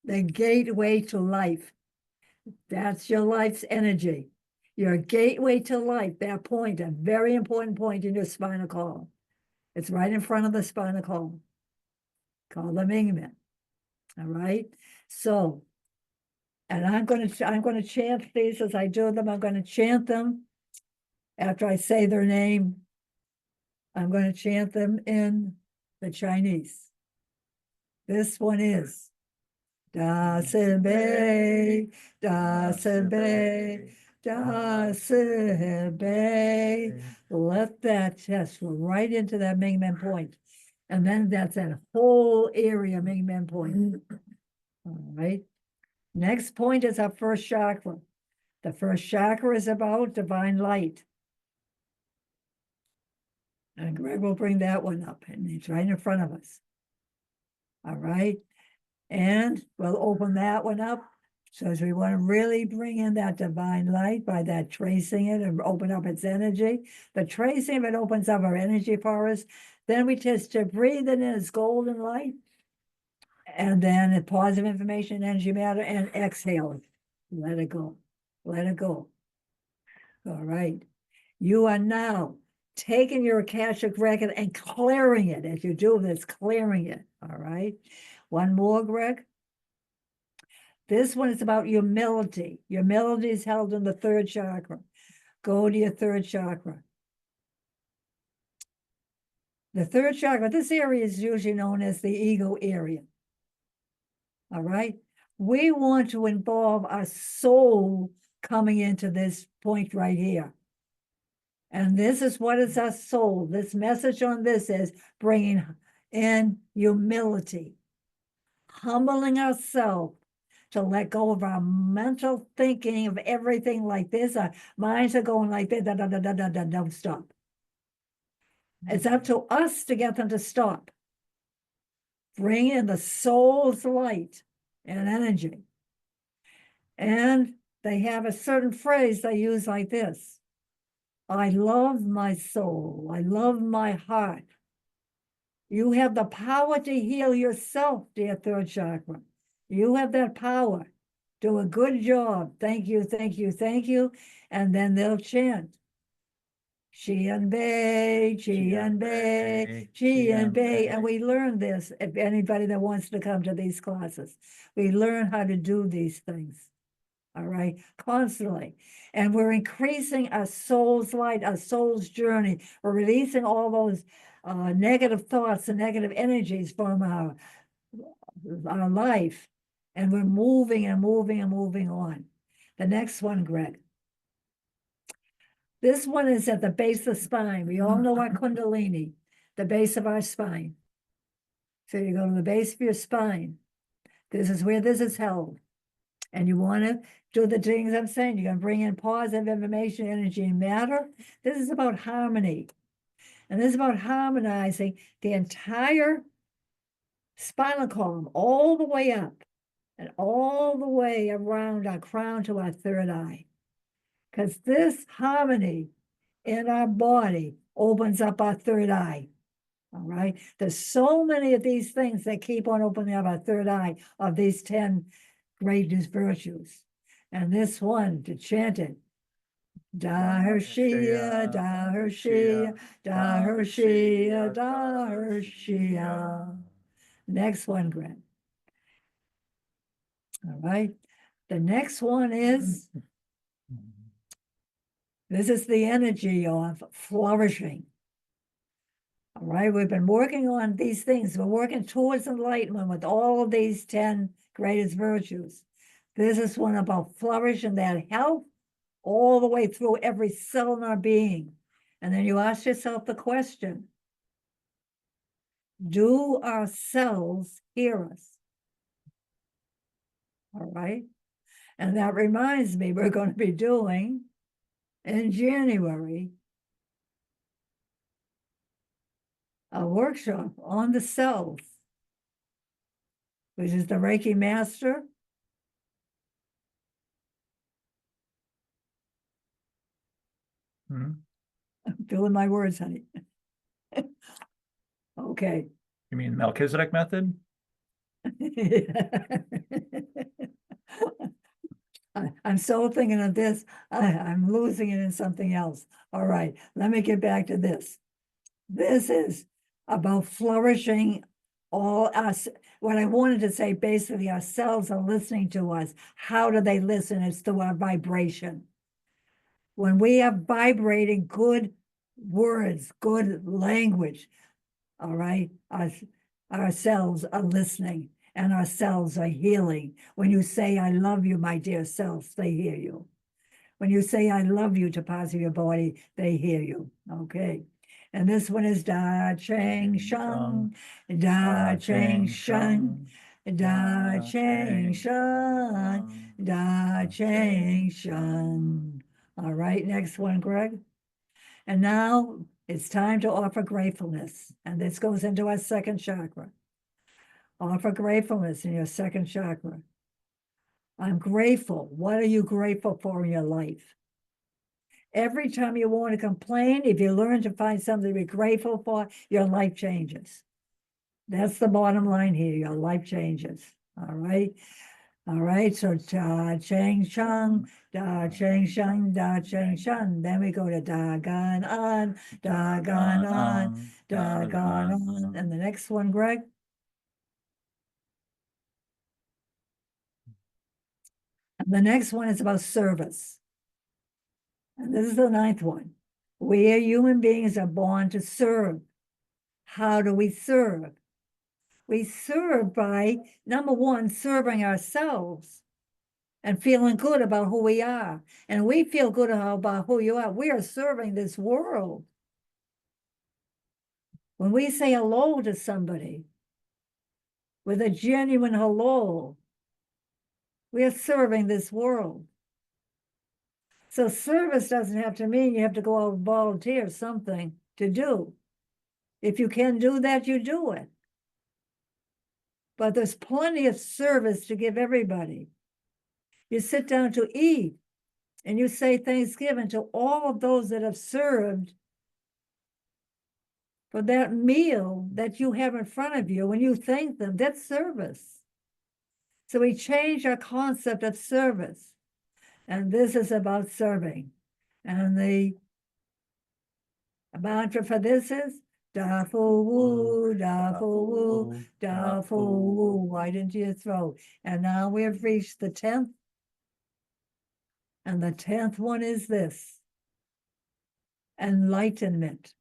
the gateway to life. That's your life's energy. Your gateway to life, that point, a very important point in your spinal column. It's right in front of the spinal column, called the Mingmen. All right. So, and I'm going to chant these as I do them. I'm going to chant them after I say their name. I'm going to chant them in the Chinese. This one is Da Se Da Se Da Se Let that chest go right into that Mingmen point. And then that's that whole area Mingmen point. All right. Next point is our first chakra. The first chakra is about divine light. And Greg will bring that one up, and it's right in front of us. All right. And we'll open that one up. So as we want to really bring in that divine light by that tracing it and open up its energy. The tracing of it opens up our energy for us. Then we just to breathe it in its golden light. And then a positive information, energy matter, and exhale it. Let it go. Let it go. All right. You are now taking your Akashic record and clearing it. As you do this, clearing it. All right. One more, Greg. This one is about humility. Humility is held in the third chakra. Go to your third chakra. The third chakra, this area is usually known as the ego area. All right. We want to involve our soul coming into this point right here. And this is what is our soul. This message on this is bringing in humility, humbling ourselves to let go of our mental thinking of everything like this. Our minds are going like this, don't stop. It's up to us to get them to stop. Bring in the soul's light and energy. And they have a certain phrase they use like this. I love my soul. I love my heart. You have the power to heal yourself, dear third chakra. You have that power. Do a good job. Thank you, thank you, thank you. And then they'll chant. Qianbei, Qianbei, Qianbei. And we learn this, if anybody that wants to come to these classes. We learn how to do these things. All right, constantly. And we're increasing our soul's light, our soul's journey. We're releasing all those negative thoughts and negative energies from our life. And we're moving and moving and moving on. The next one, Greg. This one is at the base of the spine. We all know our Kundalini, the base of our spine. So you go to the base of your spine. This is where this is held. And you want to do the things I'm saying. You're going to bring in positive information, energy, and matter. This is about harmony. And this is about harmonizing the entire spinal column all the way up and all the way around our crown to our third eye. Because this harmony in our body opens up our third eye. All right. There's so many of these things that keep on opening up our third eye of these 10 greatest virtues. And this one, to chant it. Da Hershia, Da Hershia, Da Hershia, Da Hershia. Next one, Greg. All right. The next one is, this is the energy of flourishing. All right, we've been working on these things. We're working towards enlightenment with all of these 10 greatest virtues. This is one about flourishing that health all the way through every cell in our being. And then you ask yourself the question, do our cells hear us? All right. And that reminds me, we're going to be doing in January a workshop on the cells, which is the Reiki Master. Hmm. I'm doing my words, honey. Okay. You mean Melchizedek method? I'm so thinking of this, I'm losing it in something else. All right, let me get back to this. This is about flourishing all us. What I wanted to say, basically, our cells are listening to us. How do they listen? It's through our vibration. When we are vibrating good words, good language, all right, our cells are listening and our cells are healing. When you say, I love you, my dear cells, they hear you. When you say, I love you to positive your body, they hear you, okay? And this one is Da Chang Sheng, Da Chang Sheng, Da Chang Sheng, Da Chang Sheng. All right, next one, Greg. And now it's time to offer gratefulness. And this goes into our second chakra. Offer gratefulness in your second chakra. I'm grateful. What are you grateful for in your life? Every time you want to complain, if you learn to find something to be grateful for, your life changes. That's the bottom line here. Your life changes. All right. All right. So Da Chang Sheng, Da Chang Sheng, Da Chang Sheng. Then we go to Da Gan An, Da Gan An, Da Gan An. And the next one, Greg. And the next one is about service. And this is the ninth one. We human beings are born to serve. How do we serve? We serve by, number one, serving ourselves and feeling good about who we are. And we feel good about who you are. We are serving this world. When we say hello to somebody with a genuine hello, we are serving this world. So service doesn't have to mean you have to go out and volunteer something to do. If you can do that, you do it. But there's plenty of service to give everybody. You sit down to eat and you say Thanksgiving to all of those that have served for that meal that you have in front of you. When you thank them, that's service. So we change our concept of service. And this is about serving. And the mantra for this is da fu woo, da fu woo, da fu woo, right into your throat. And now we have reached the 10th. And the 10th one is this: enlightenment.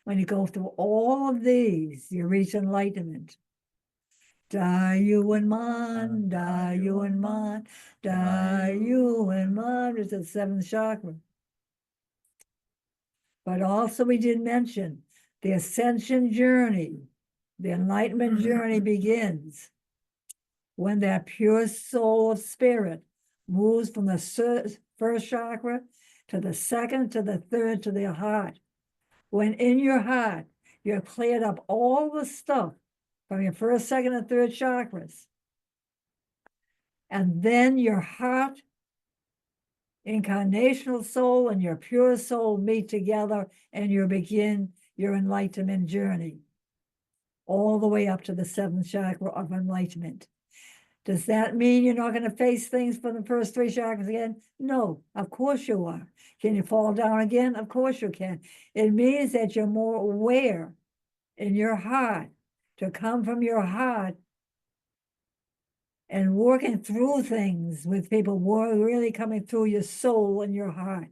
When you go through all of these, you reach enlightenment. Da Yuan Man, Da Yuan Man, Da Yuan Man is the 7th chakra. But also we did mention the ascension journey, the enlightenment journey begins when that pure soul of spirit moves from the first chakra to the second, to the third, to the heart. When in your heart, you've cleared up all the stuff from your first, second, and third chakras. And then your heart, incarnational soul, and your pure soul meet together, and you begin your enlightenment journey, all the way up to the 7th chakra of enlightenment. Does that mean you're not going to face things for the first 3 chakras again? No, of course you are. Can you fall down again? Of course you can. It means that you're more aware in your heart, to come from your heart and working through things with people, really coming through your soul and your heart.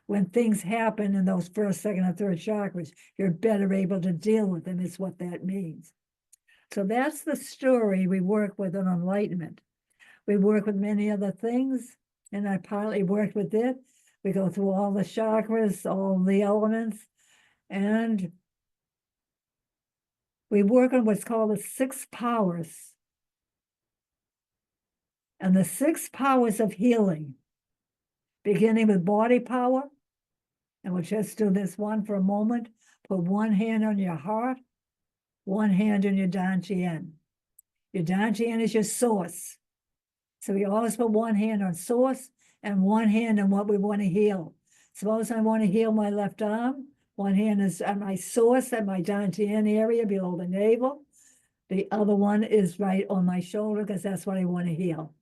When things happen in those first, second, and third chakras, you're better able to deal with them, is what that means. So that's the story we work with on enlightenment. We work with many other things, and I partly worked with it. We go through all the chakras, all the elements, and we work on what's called the 6 powers. And the 6 powers of healing, beginning with body power. And we'll just do this one for a moment. Put one hand on your heart, one hand on your dantian. Your dantian is your source. So we always put one hand on source and one hand on what we want to heal. Suppose I want to heal my left arm. One hand is at my source at my dantian area below the navel. The other one is right on my shoulder because that's what I want to heal.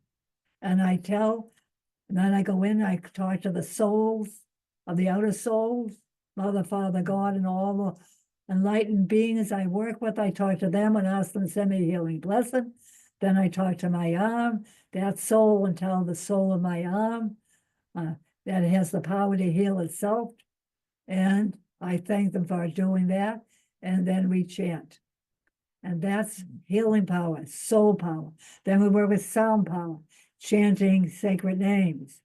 And then I go in, I talk to the souls of the outer souls, Mother, Father, God, and all the enlightened beings I work with. I talk to them and ask them to send me a healing blessing. Then I talk to my arm, that soul, and tell the soul of my arm that it has the power to heal itself. And I thank them for doing that. And then we chant. And that's healing power, soul power. Then we work with sound power, chanting sacred names.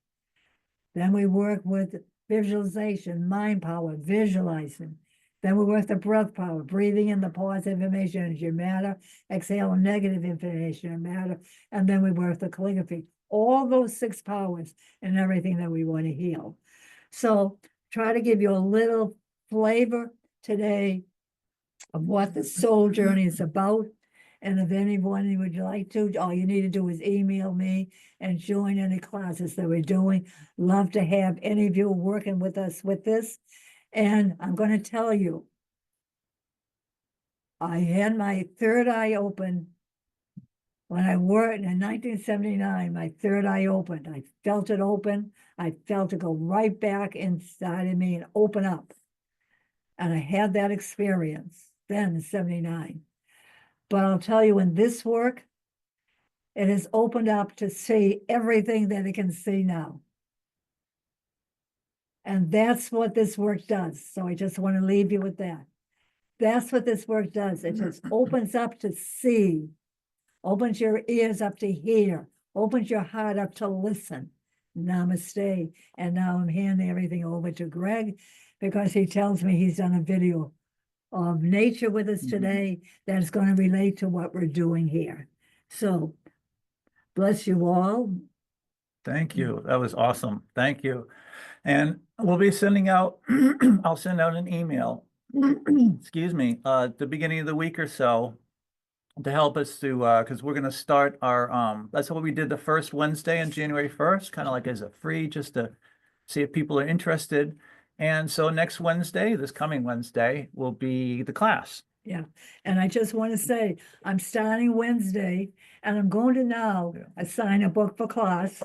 Then we work with visualization, mind power, visualizing. Then we work the breath power, breathing in the positive information energy matter, exhale negative information and matter. And then we work the calligraphy. All those 6 powers and everything that we want to heal. So try to give you a little flavor today of what the soul journey is about. And if anyone would like to, all you need to do is email me and join any classes that we're doing. Love to have any of you working with us with this. And I'm going to tell you, I had my third eye open when I worked in 1979. My third eye opened. I felt it open. I felt it go right back inside of me and open up. And I had that experience then in 79. But I'll tell you, in this work, it has opened up to see everything that it can see now. And that's what this work does. So I just want to leave you with that. That's what this work does. It just opens up to see, opens your ears up to hear, opens your heart up to listen. Namaste. And now I'm handing everything over to Greg because he tells me he's done a video of nature with us today that's going to relate to what we're doing here. So bless you all. Thank you. That was awesome. Thank you. And we'll be sending out, I'll send out an email, excuse me, at the beginning of the week or so to help us to, because we're going to start our, that's what we did the first Wednesday on January 1st, kind of like as a free, just to see if people are interested. And so next Wednesday, this coming Wednesday, will be the class. Yeah, and I just want to say, I'm starting Wednesday and I'm going to now assign a book for class.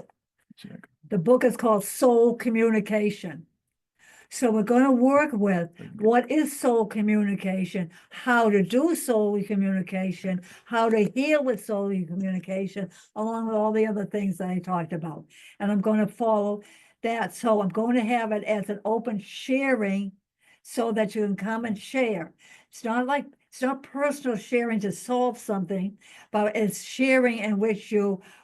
The book is called Soul Communication. So we're going to work with what is soul communication, how to do soul communication, how to heal with soul communication, along with all the other things that I talked about. And I'm going to follow that. So I'm going to have it as an open sharing so that you can come and share. It's not personal sharing to solve something, but it's sharing in which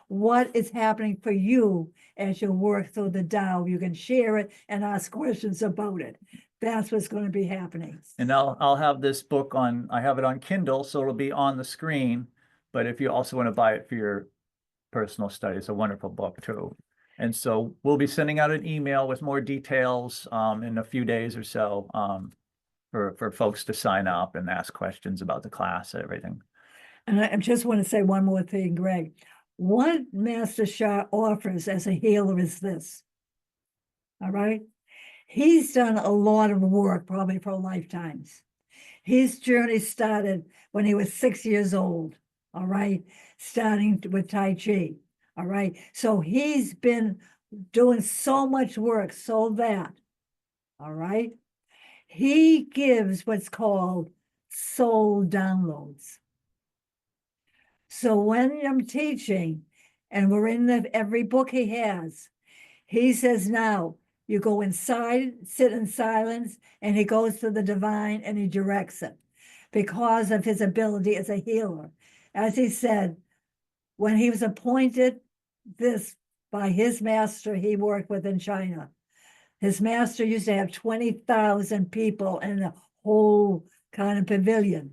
what is happening for you as you work through the Tao. You can share it and ask questions about it. That's what's going to be happening. And I'll have this book I have it on Kindle, so it'll be on the screen. But if you also want to buy it for your personal study, it's a wonderful book too. And so we'll be sending out an email with more details in a few days or so for folks to sign up and ask questions about the class and everything. And I just want to say one more thing, Greg. What Master Shah offers as a healer is this. All right? He's done a lot of work, probably for lifetimes. His journey started when he was 6 years old, all right? Starting with Tai Chi, all right? So he's been doing so much work so that, all right? He gives what's called soul downloads. So when I'm teaching, and we're in every book he has, he says, now you go inside, sit in silence, and he goes to the divine and he directs it because of his ability as a healer. As he said, when he was appointed this by his master he worked with in China, his master used to have 20,000 people in a whole kind of pavilion.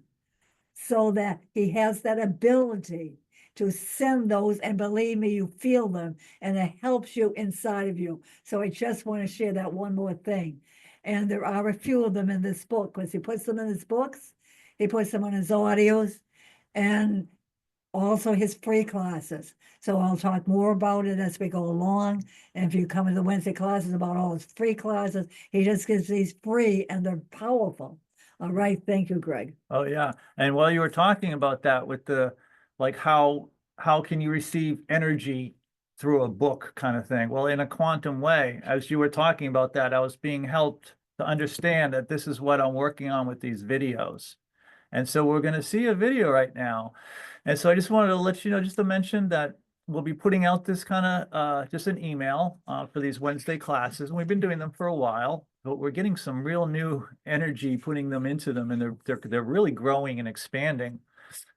So that he has that ability to send those, and believe me, you feel them, and it helps you inside of you. So I just want to share that one more thing. And there are a few of them in this book, because he puts them in his books, he puts them on his audios, and also his free classes. So I'll talk more about it as we go along. And if you come to the Wednesday classes about all his free classes, he just gives these free and they're powerful. All right. Thank you, Greg. Oh, yeah. And while you were talking about that with like how can you receive energy through a book kind of thing? Well, in a quantum way, as you were talking about that, I was being helped to understand that this is what I'm working on with these videos. And so we're going to see a video right now. And so I just wanted to let you know, just to mention that we'll be putting out this kind of just an email for these Wednesday classes. And we've been doing them for a while, but we're getting some real new energy putting them into them, and they're really growing and expanding.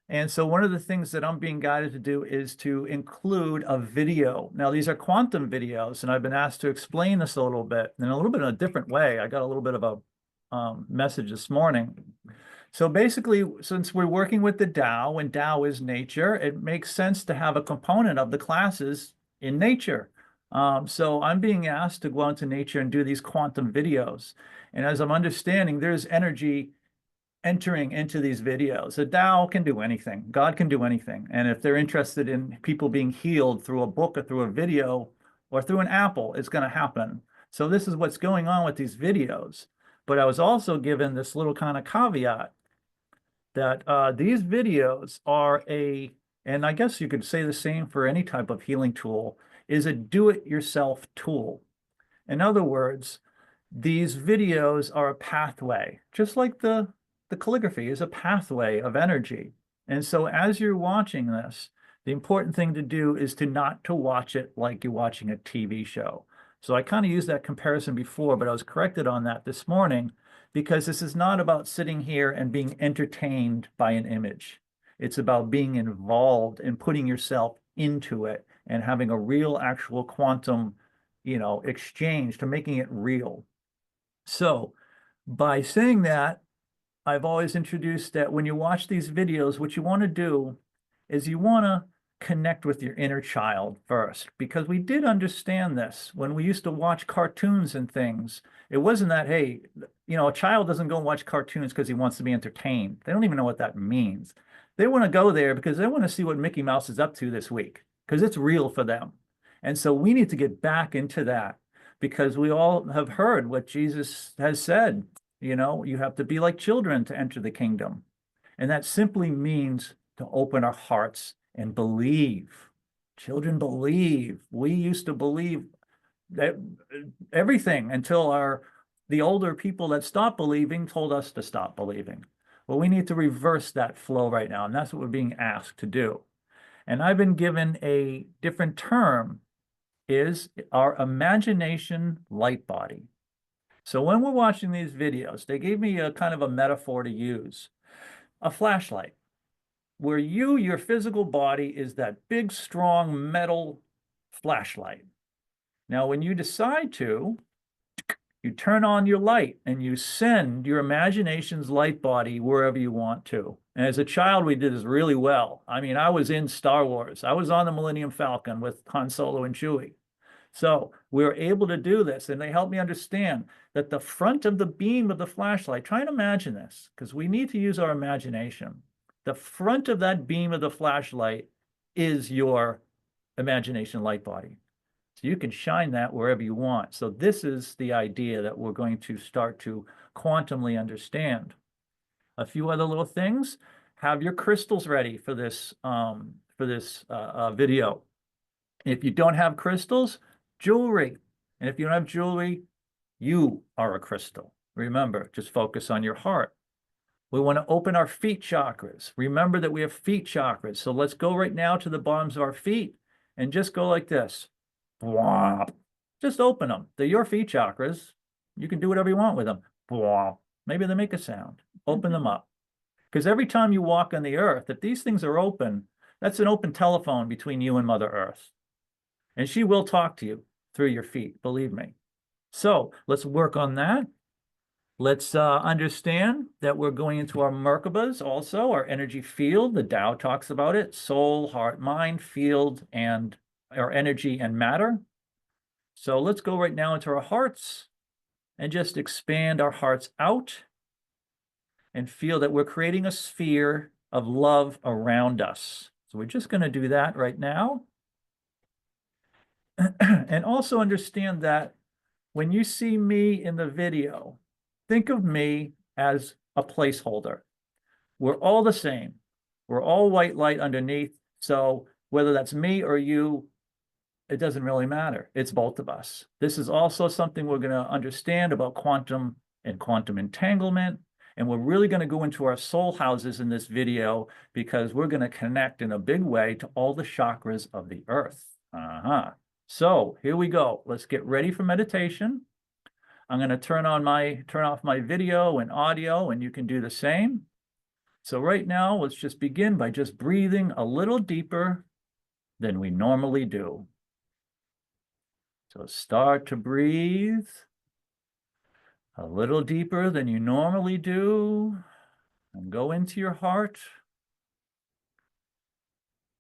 And so one of the things that I'm being guided to do is to include a video. Now, these are quantum videos, and I've been asked to explain this a little bit in a different way. I got a little bit of a message this morning. So basically, since we're working with the Tao, and Tao is nature, it makes sense to have a component of the classes in nature. So I'm being asked to go out into nature and do these quantum videos. And as I'm understanding, there's energy entering into these videos. The Tao can do anything. God can do anything. And if they're interested in people being healed through a book or through a video or through an apple, it's going to happen. So this is what's going on with these videos. But I was also given this little kind of caveat that these videos are and I guess you could say the same for any type of healing tool, is a do-it-yourself tool. In other words, these videos are a pathway, just like the calligraphy is a pathway of energy. And so as you're watching this, the important thing to do is not to watch it like you're watching a TV show. So I kind of used that comparison before, but I was corrected on that this morning, because this is not about sitting here and being entertained by an image. It's about being involved and putting yourself into it and having a real actual quantum, exchange to making it real. So by saying that, I've always introduced that when you watch these videos, what you want to do is you want to connect with your inner child first, because we did understand this when we used to watch cartoons and things. It wasn't that, hey, a child doesn't go and watch cartoons because he wants to be entertained. They don't even know what that means. They want to go there because they want to see what Mickey Mouse is up to this week, because it's real for them. And so we need to get back into that, because we all have heard what Jesus has said. You have to be like children to enter the kingdom. And that simply means to open our hearts and believe. Children believe. We used to believe that everything until the older people that stopped believing told us to stop believing. Well, we need to reverse that flow right now, and that's what we're being asked to do. And I've been given a different term, is our imagination light body. So when we're watching these videos, they gave me a kind of a metaphor to use, a flashlight, where your physical body is that big, strong metal flashlight. Now, when you decide to, you turn on your light and you send your imagination's light body wherever you want to. And as a child, we did this really well. I mean, I was in Star Wars. I was on the Millennium Falcon with Han Solo and Chewie. So we were able to do this, and they helped me understand that the front of the beam of the flashlight, try and imagine this, because we need to use our imagination. The front of that beam of the flashlight is your imagination light body. So you can shine that wherever you want. So this is the idea that we're going to start to quantumly understand. A few other little things. Have your crystals ready for this video. If you don't have crystals, jewelry. And if you don't have jewelry, you are a crystal. Remember, just focus on your heart. We want to open our feet chakras. Remember that we have feet chakras. So let's go right now to the bottoms of our feet and just go like this. Just open them. They're your feet chakras. You can do whatever you want with them. Maybe they make a sound. Open them up. Because every time you walk on the earth, if these things are open, that's an open telephone between you and Mother Earth. And she will talk to you through your feet, believe me. So let's work on that. Let's understand that we're going into our Merkabas also, our energy field. The Tao talks about it, soul, heart, mind, field, and our energy and matter. So let's go right now into our hearts and just expand our hearts out and feel that we're creating a sphere of love around us. So we're just going to do that right now. And also understand that when you see me in the video, think of me as a placeholder. We're all the same. We're all white light underneath. So whether that's me or you, it doesn't really matter. It's both of us. This is also something we're going to understand about quantum and quantum entanglement. And we're really going to go into our soul houses in this video, because we're going to connect in a big way to all the chakras of the earth. So here we go. Let's get ready for meditation. I'm going to turn off my video and audio, and you can do the same. So right now, let's just begin by just breathing a little deeper than we normally do. So start to breathe a little deeper than you normally do, and go into your heart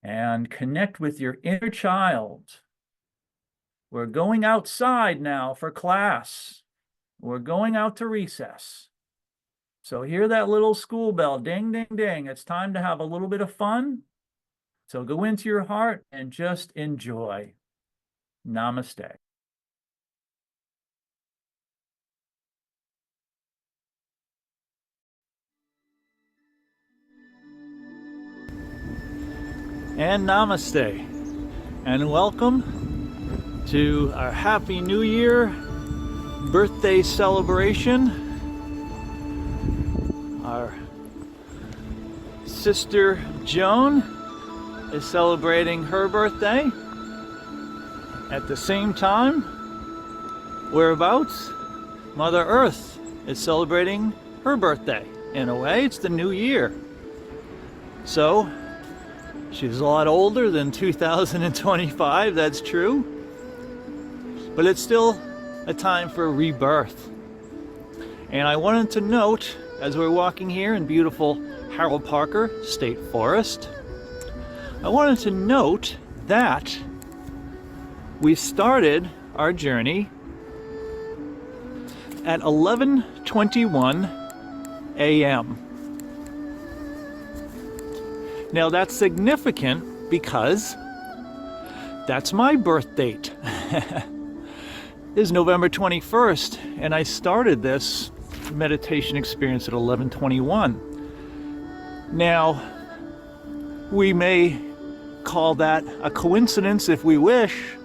and connect with your inner child. We're going outside now for class. We're going out to recess. So hear that little school bell, ding, ding, ding. It's time to have a little bit of fun. So go into your heart and just enjoy. Namaste. And namaste. And welcome to our Happy New Year birthday celebration. Our sister Joan is celebrating her birthday. At the same time, whereabouts, Mother Earth is celebrating her birthday. In a way, it's the new year. So, she's a lot older than 2025, that's true. But it's still a time for rebirth. And I wanted to note, as we're walking here in beautiful Harold Parker State Forest, I wanted to note that we started our journey at 11:21 a.m. Now that's significant because that's my birth date. Is November 21st, and I started this meditation experience at 11:21. Now, we may call that a coincidence if we wish.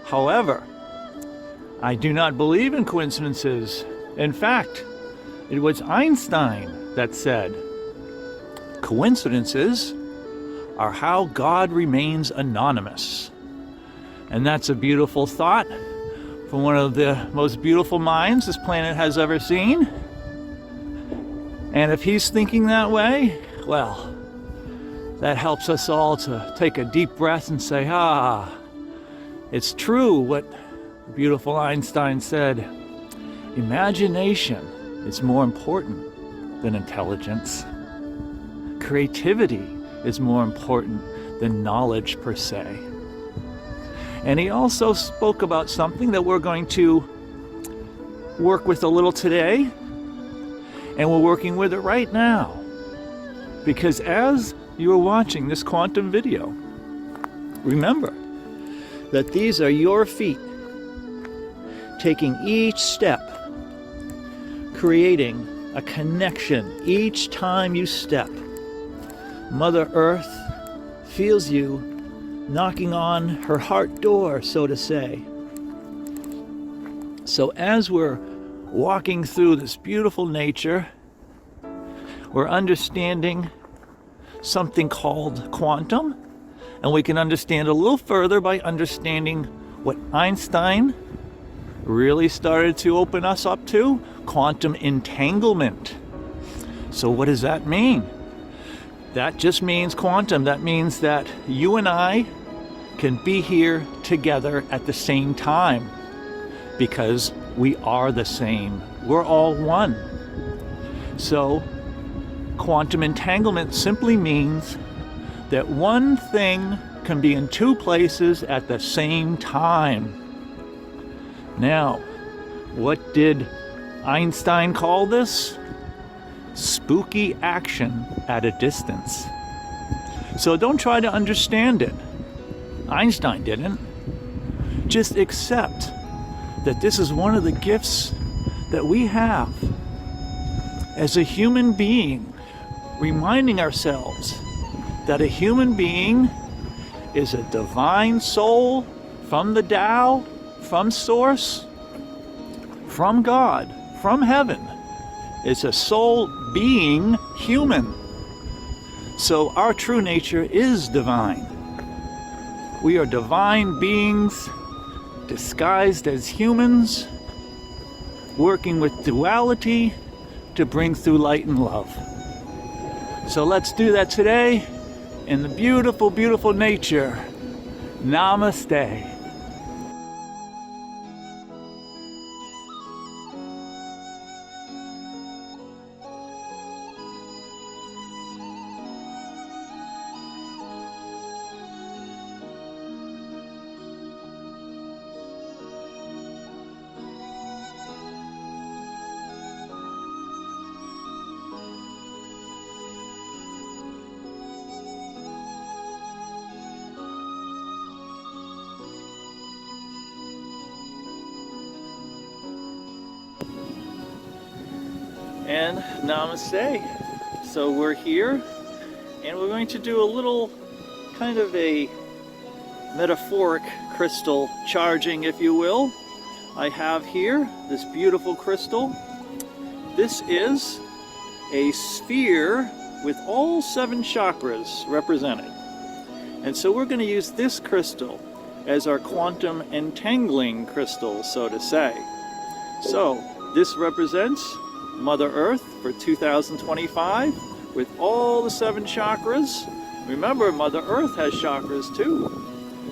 However, I do not believe in coincidences. In fact, it was Einstein that said, coincidences are how God remains anonymous. And that's a beautiful thought from one of the most beautiful minds this planet has ever seen. And if he's thinking that way, well, that helps us all to take a deep breath and say, it's true what the beautiful Einstein said. Imagination is more important than intelligence. Creativity is more important than knowledge per se. And he also spoke about something that we're going to work with a little today, and we're working with it right now. Because as you are watching this quantum video, remember that these are your feet taking each step, creating a connection each time you step. Mother Earth feels you knocking on her heart door, so to say. So as we're walking through this beautiful nature, we're understanding something called quantum, and we can understand a little further by understanding what Einstein really started to open us up to, quantum entanglement. So what does that mean? That just means quantum. That means that you and I can be here together at the same time because we are the same. We're all one. So quantum entanglement simply means that one thing can be in two places at the same time. Now, what did Einstein call this? Spooky action at a distance. So don't try to understand it. Einstein didn't. Just accept that this is one of the gifts that we have as a human being, reminding ourselves that a human being is a divine soul from the Tao, from Source, from God, from heaven. It's a soul being human. So our true nature is divine. We are divine beings disguised as humans, working with duality to bring through light and love. So let's do that today in the beautiful, beautiful nature. Namaste. And namaste. So we're here and we're going to do a little kind of a metaphoric crystal charging, if you will. I have here this beautiful crystal. This is a sphere with all 7 chakras represented. And so we're going to use this crystal as our quantum entangling crystal, so to say. So This represents Mother Earth for 2025 with all the 7 chakras. Remember, Mother Earth has chakras too.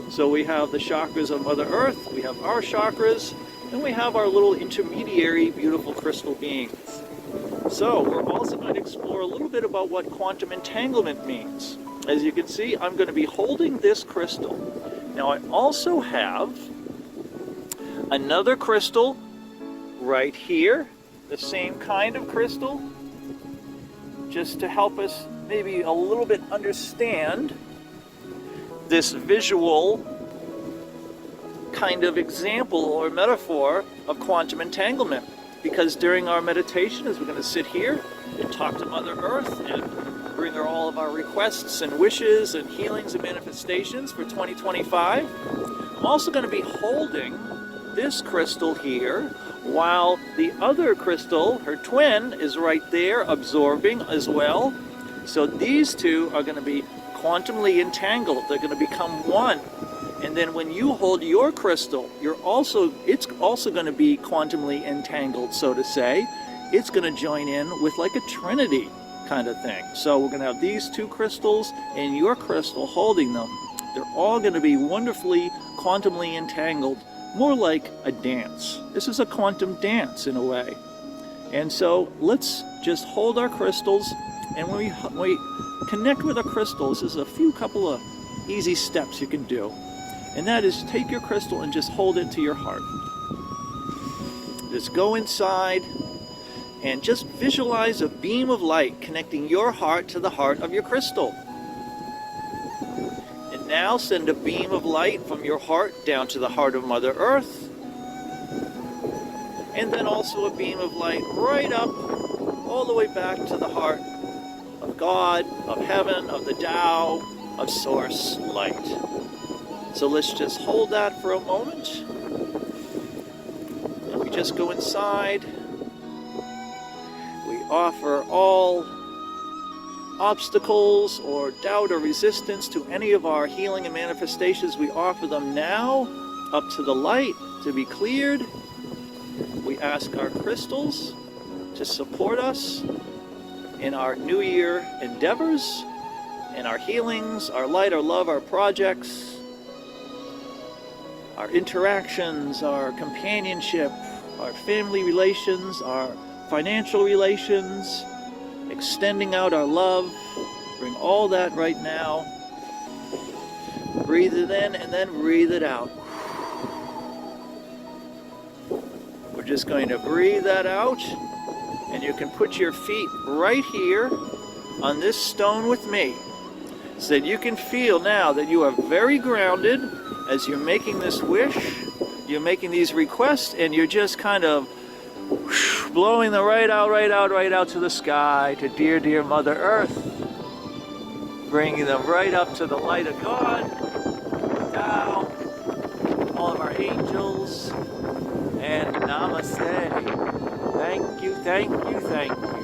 So we have the chakras of Mother Earth, we have our chakras, and we have our little intermediary beautiful crystal beings. So we're also going to explore a little bit about what quantum entanglement means. As you can see, I'm going to be holding this crystal. Now I also have another crystal right here, the same kind of crystal, just to help us maybe a little bit understand this visual kind of example or metaphor of quantum entanglement. Because during our meditation, as we're going to sit here and talk to Mother Earth and bring her all of our requests and wishes and healings and manifestations for 2025, I'm also going to be holding this crystal here while the other crystal, her twin, is right there absorbing as well. So these two are going to be quantumly entangled. They're going to become one. And then when you hold your crystal, it's also going to be quantumly entangled, so to say. It's going to join in with like a trinity kind of thing. So we're going to have these 2 crystals and your crystal holding them. They're all going to be wonderfully quantumly entangled, more like a dance. This is a quantum dance in a way. And so let's just hold our crystals, and when we connect with our crystals, there's a couple of easy steps you can do. And that is, take your crystal and just hold it to your heart. Just go inside and just visualize a beam of light connecting your heart to the heart of your crystal. And now send a beam of light from your heart down to the heart of Mother Earth. And then also a beam of light right up, all the way back to the heart of God, of heaven, of the Tao, of Source Light. So let's just hold that for a moment. And we just go inside. We offer all obstacles or doubt or resistance to any of our healing and manifestations. We offer them now up to the light to be cleared. We ask our crystals to support us in our New Year endeavors, in our healings, our light, our love, our projects, our interactions, our companionship, our family relations, our financial relations, extending out our love. Bring all that right now. Breathe it in and then breathe it out. We're just going to breathe that out, and you can put your feet right here on this stone with me, so that you can feel now that you are very grounded as you're making this wish, you're making these requests, and you're just kind of blowing them right out to the sky, to dear, dear Mother Earth, bringing them right up to the light of God, Tao, all of our angels, and namaste. Thank you, thank you, thank you.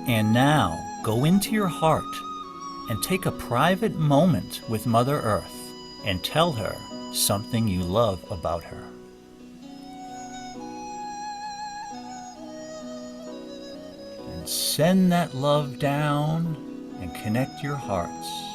And now go into your heart and take a private moment with Mother Earth and tell her something you love about her. And send that love down and connect your hearts.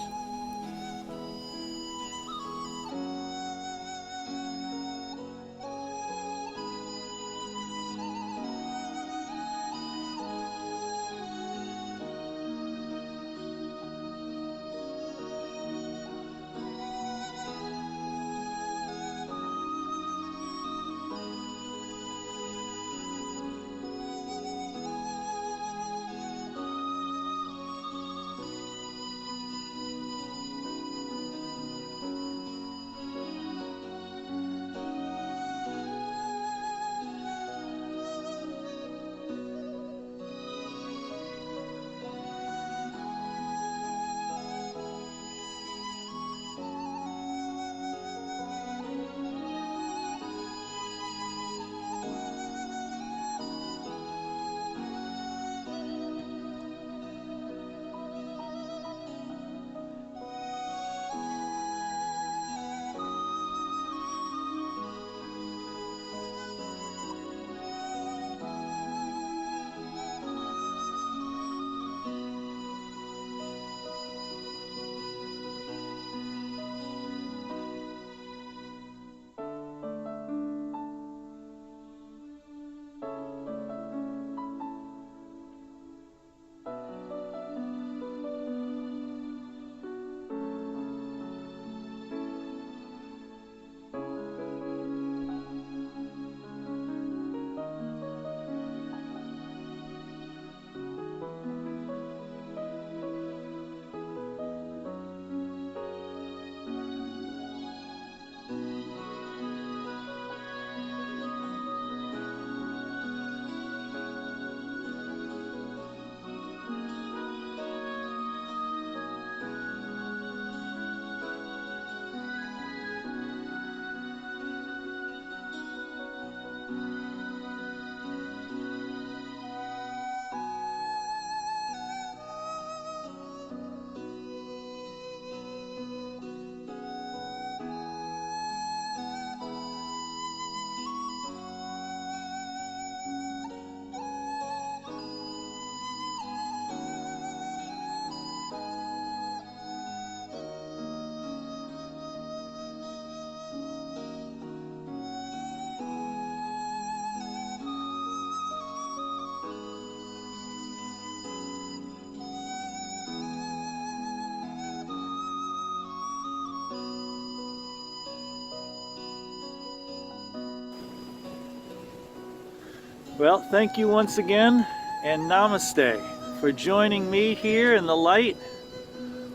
Well, thank you once again, and namaste for joining me here in the light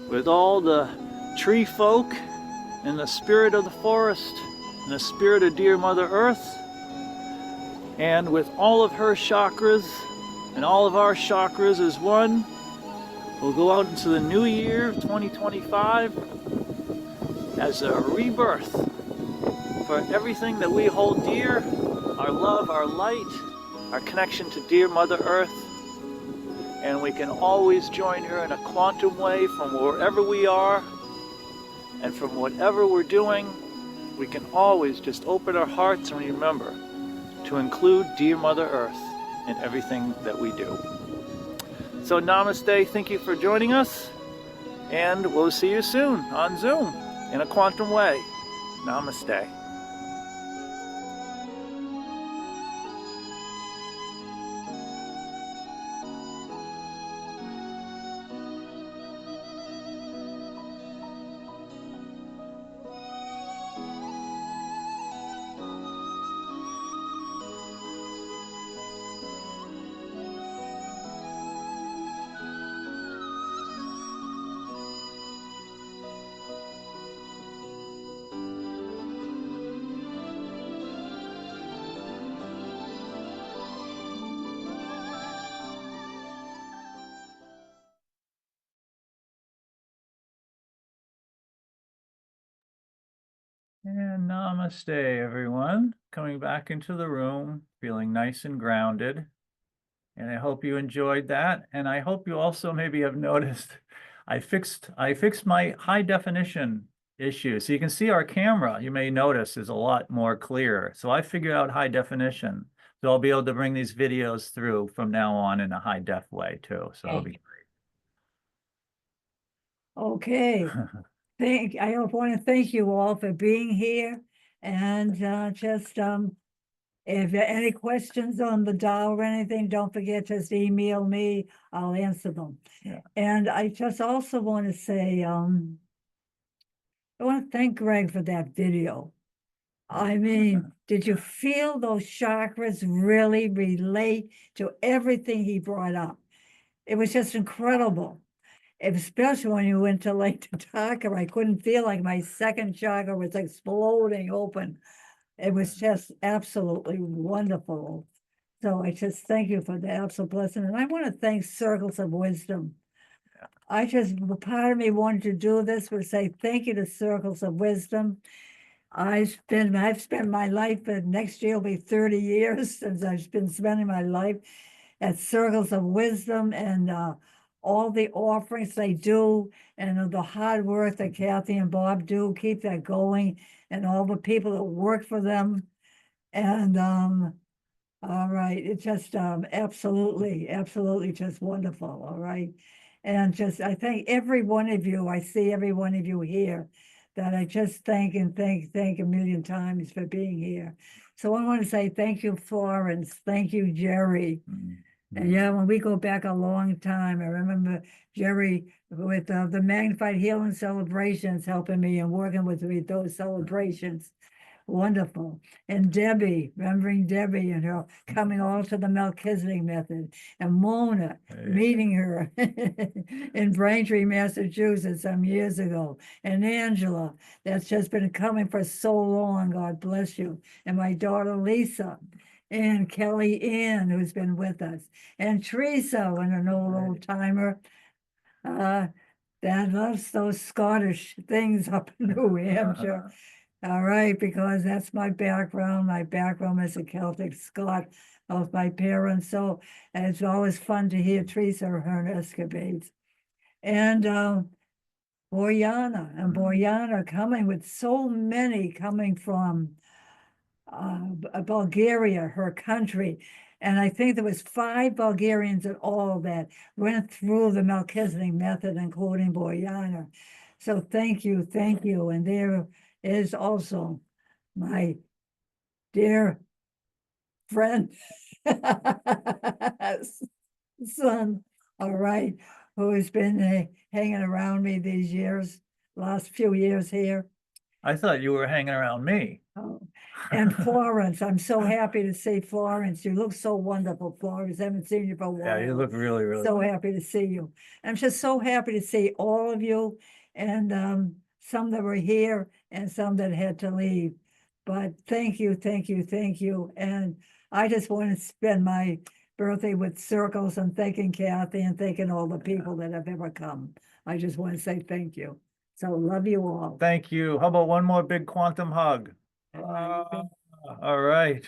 with all the tree folk and the spirit of the forest and the spirit of dear Mother Earth, and with all of her chakras and all of our chakras as one. We'll go out into the new year 2025 as a rebirth for everything that we hold dear, our love, our light, our connection to dear Mother Earth. And we can always join her in a quantum way from wherever we are and from whatever we're doing. We can always just open our hearts and remember to include dear Mother Earth in everything that we do. So namaste, thank you for joining us, and we'll see you soon on Zoom in a quantum way. Namaste. And namaste, everyone. Coming back into the room, feeling nice and grounded. And I hope you enjoyed that. And I hope you also maybe have noticed I fixed my high definition issue. So you can see our camera, you may notice, is a lot more clear. So I figured out high definition. So I'll be able to bring these videos through from now on in a high def way too. So it'll be Okay, I want to thank you all for being here and just if there are any questions on the dial or anything, don't forget, just email me, I'll answer them. Yeah. And I just also want to say, I want to thank Greg for that video. I mean, did you feel those chakras really relate to everything he brought up? It was just incredible. Especially when you went to Lake Tataka, I couldn't feel like my second chakra was exploding open. It was just absolutely wonderful. So I just thank you for the absolute blessing. And I want to thank Circles of Wisdom. Part of me wanted to do this was say thank you to Circles of Wisdom. I've spent my life, but next year will be 30 years since I've been spending my life at Circles of Wisdom, and all the offerings they do and the hard work that Kathy and Bob do, keep that going, and all the people that work for them. And all right, it's just absolutely just wonderful. All right. And just I thank every one of you. I see every one of you here that I just thank a million times for being here. So I want to say thank you, Florence. Thank you, Jerry. And yeah, when we go back a long time, I remember Jerry with the Magnified Healing Celebrations helping me and working with me at those celebrations. Wonderful. And Debbie, remembering Debbie and her coming all to the Melchizedek method, and Mona meeting her in Braintree, Massachusetts some years ago, and Angela, that's just been coming for so long, God bless you, and my daughter Lisa, and Kelly Ann, who's been with us, and Teresa, and an old timer, that loves those Scottish things up in New Hampshire. All right, because that's my background. My background is a Celtic Scot, both my parents. So it's always fun to hear Teresa or her escapades. And Boyana coming with so many coming from Bulgaria, her country. And I think there was 5 Bulgarians in all that went through the Melchizedek method, including Boyana. So thank you. And there is also my dear friend, son, all right, who has been hanging around me these years, last few years here. I thought you were hanging around me. Oh, and Florence, I'm so happy to see Florence. You look so wonderful, Florence. I haven't seen you for a while. Yeah, you look really, really So good. happy to see you. I'm just so happy to see all of you, and some that were here and some that had to leave. But thank you. And I just want to spend my birthday with circles and thanking Kathy and thanking all the people that have ever come. I just want to say thank you. So love you all. Thank you. How about one more big quantum hug? All right.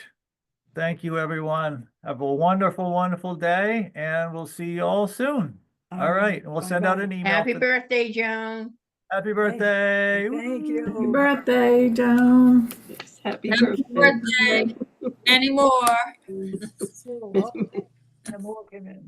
Thank you, everyone. Have a wonderful, wonderful day, and we'll see you all soon. All right. We'll send out an email. Happy birthday, Joan. Happy birthday. Thank Woo. you. Happy birthday, Joan. Yes, happy Happy birthday. Any more? So welcome. I'm walking in.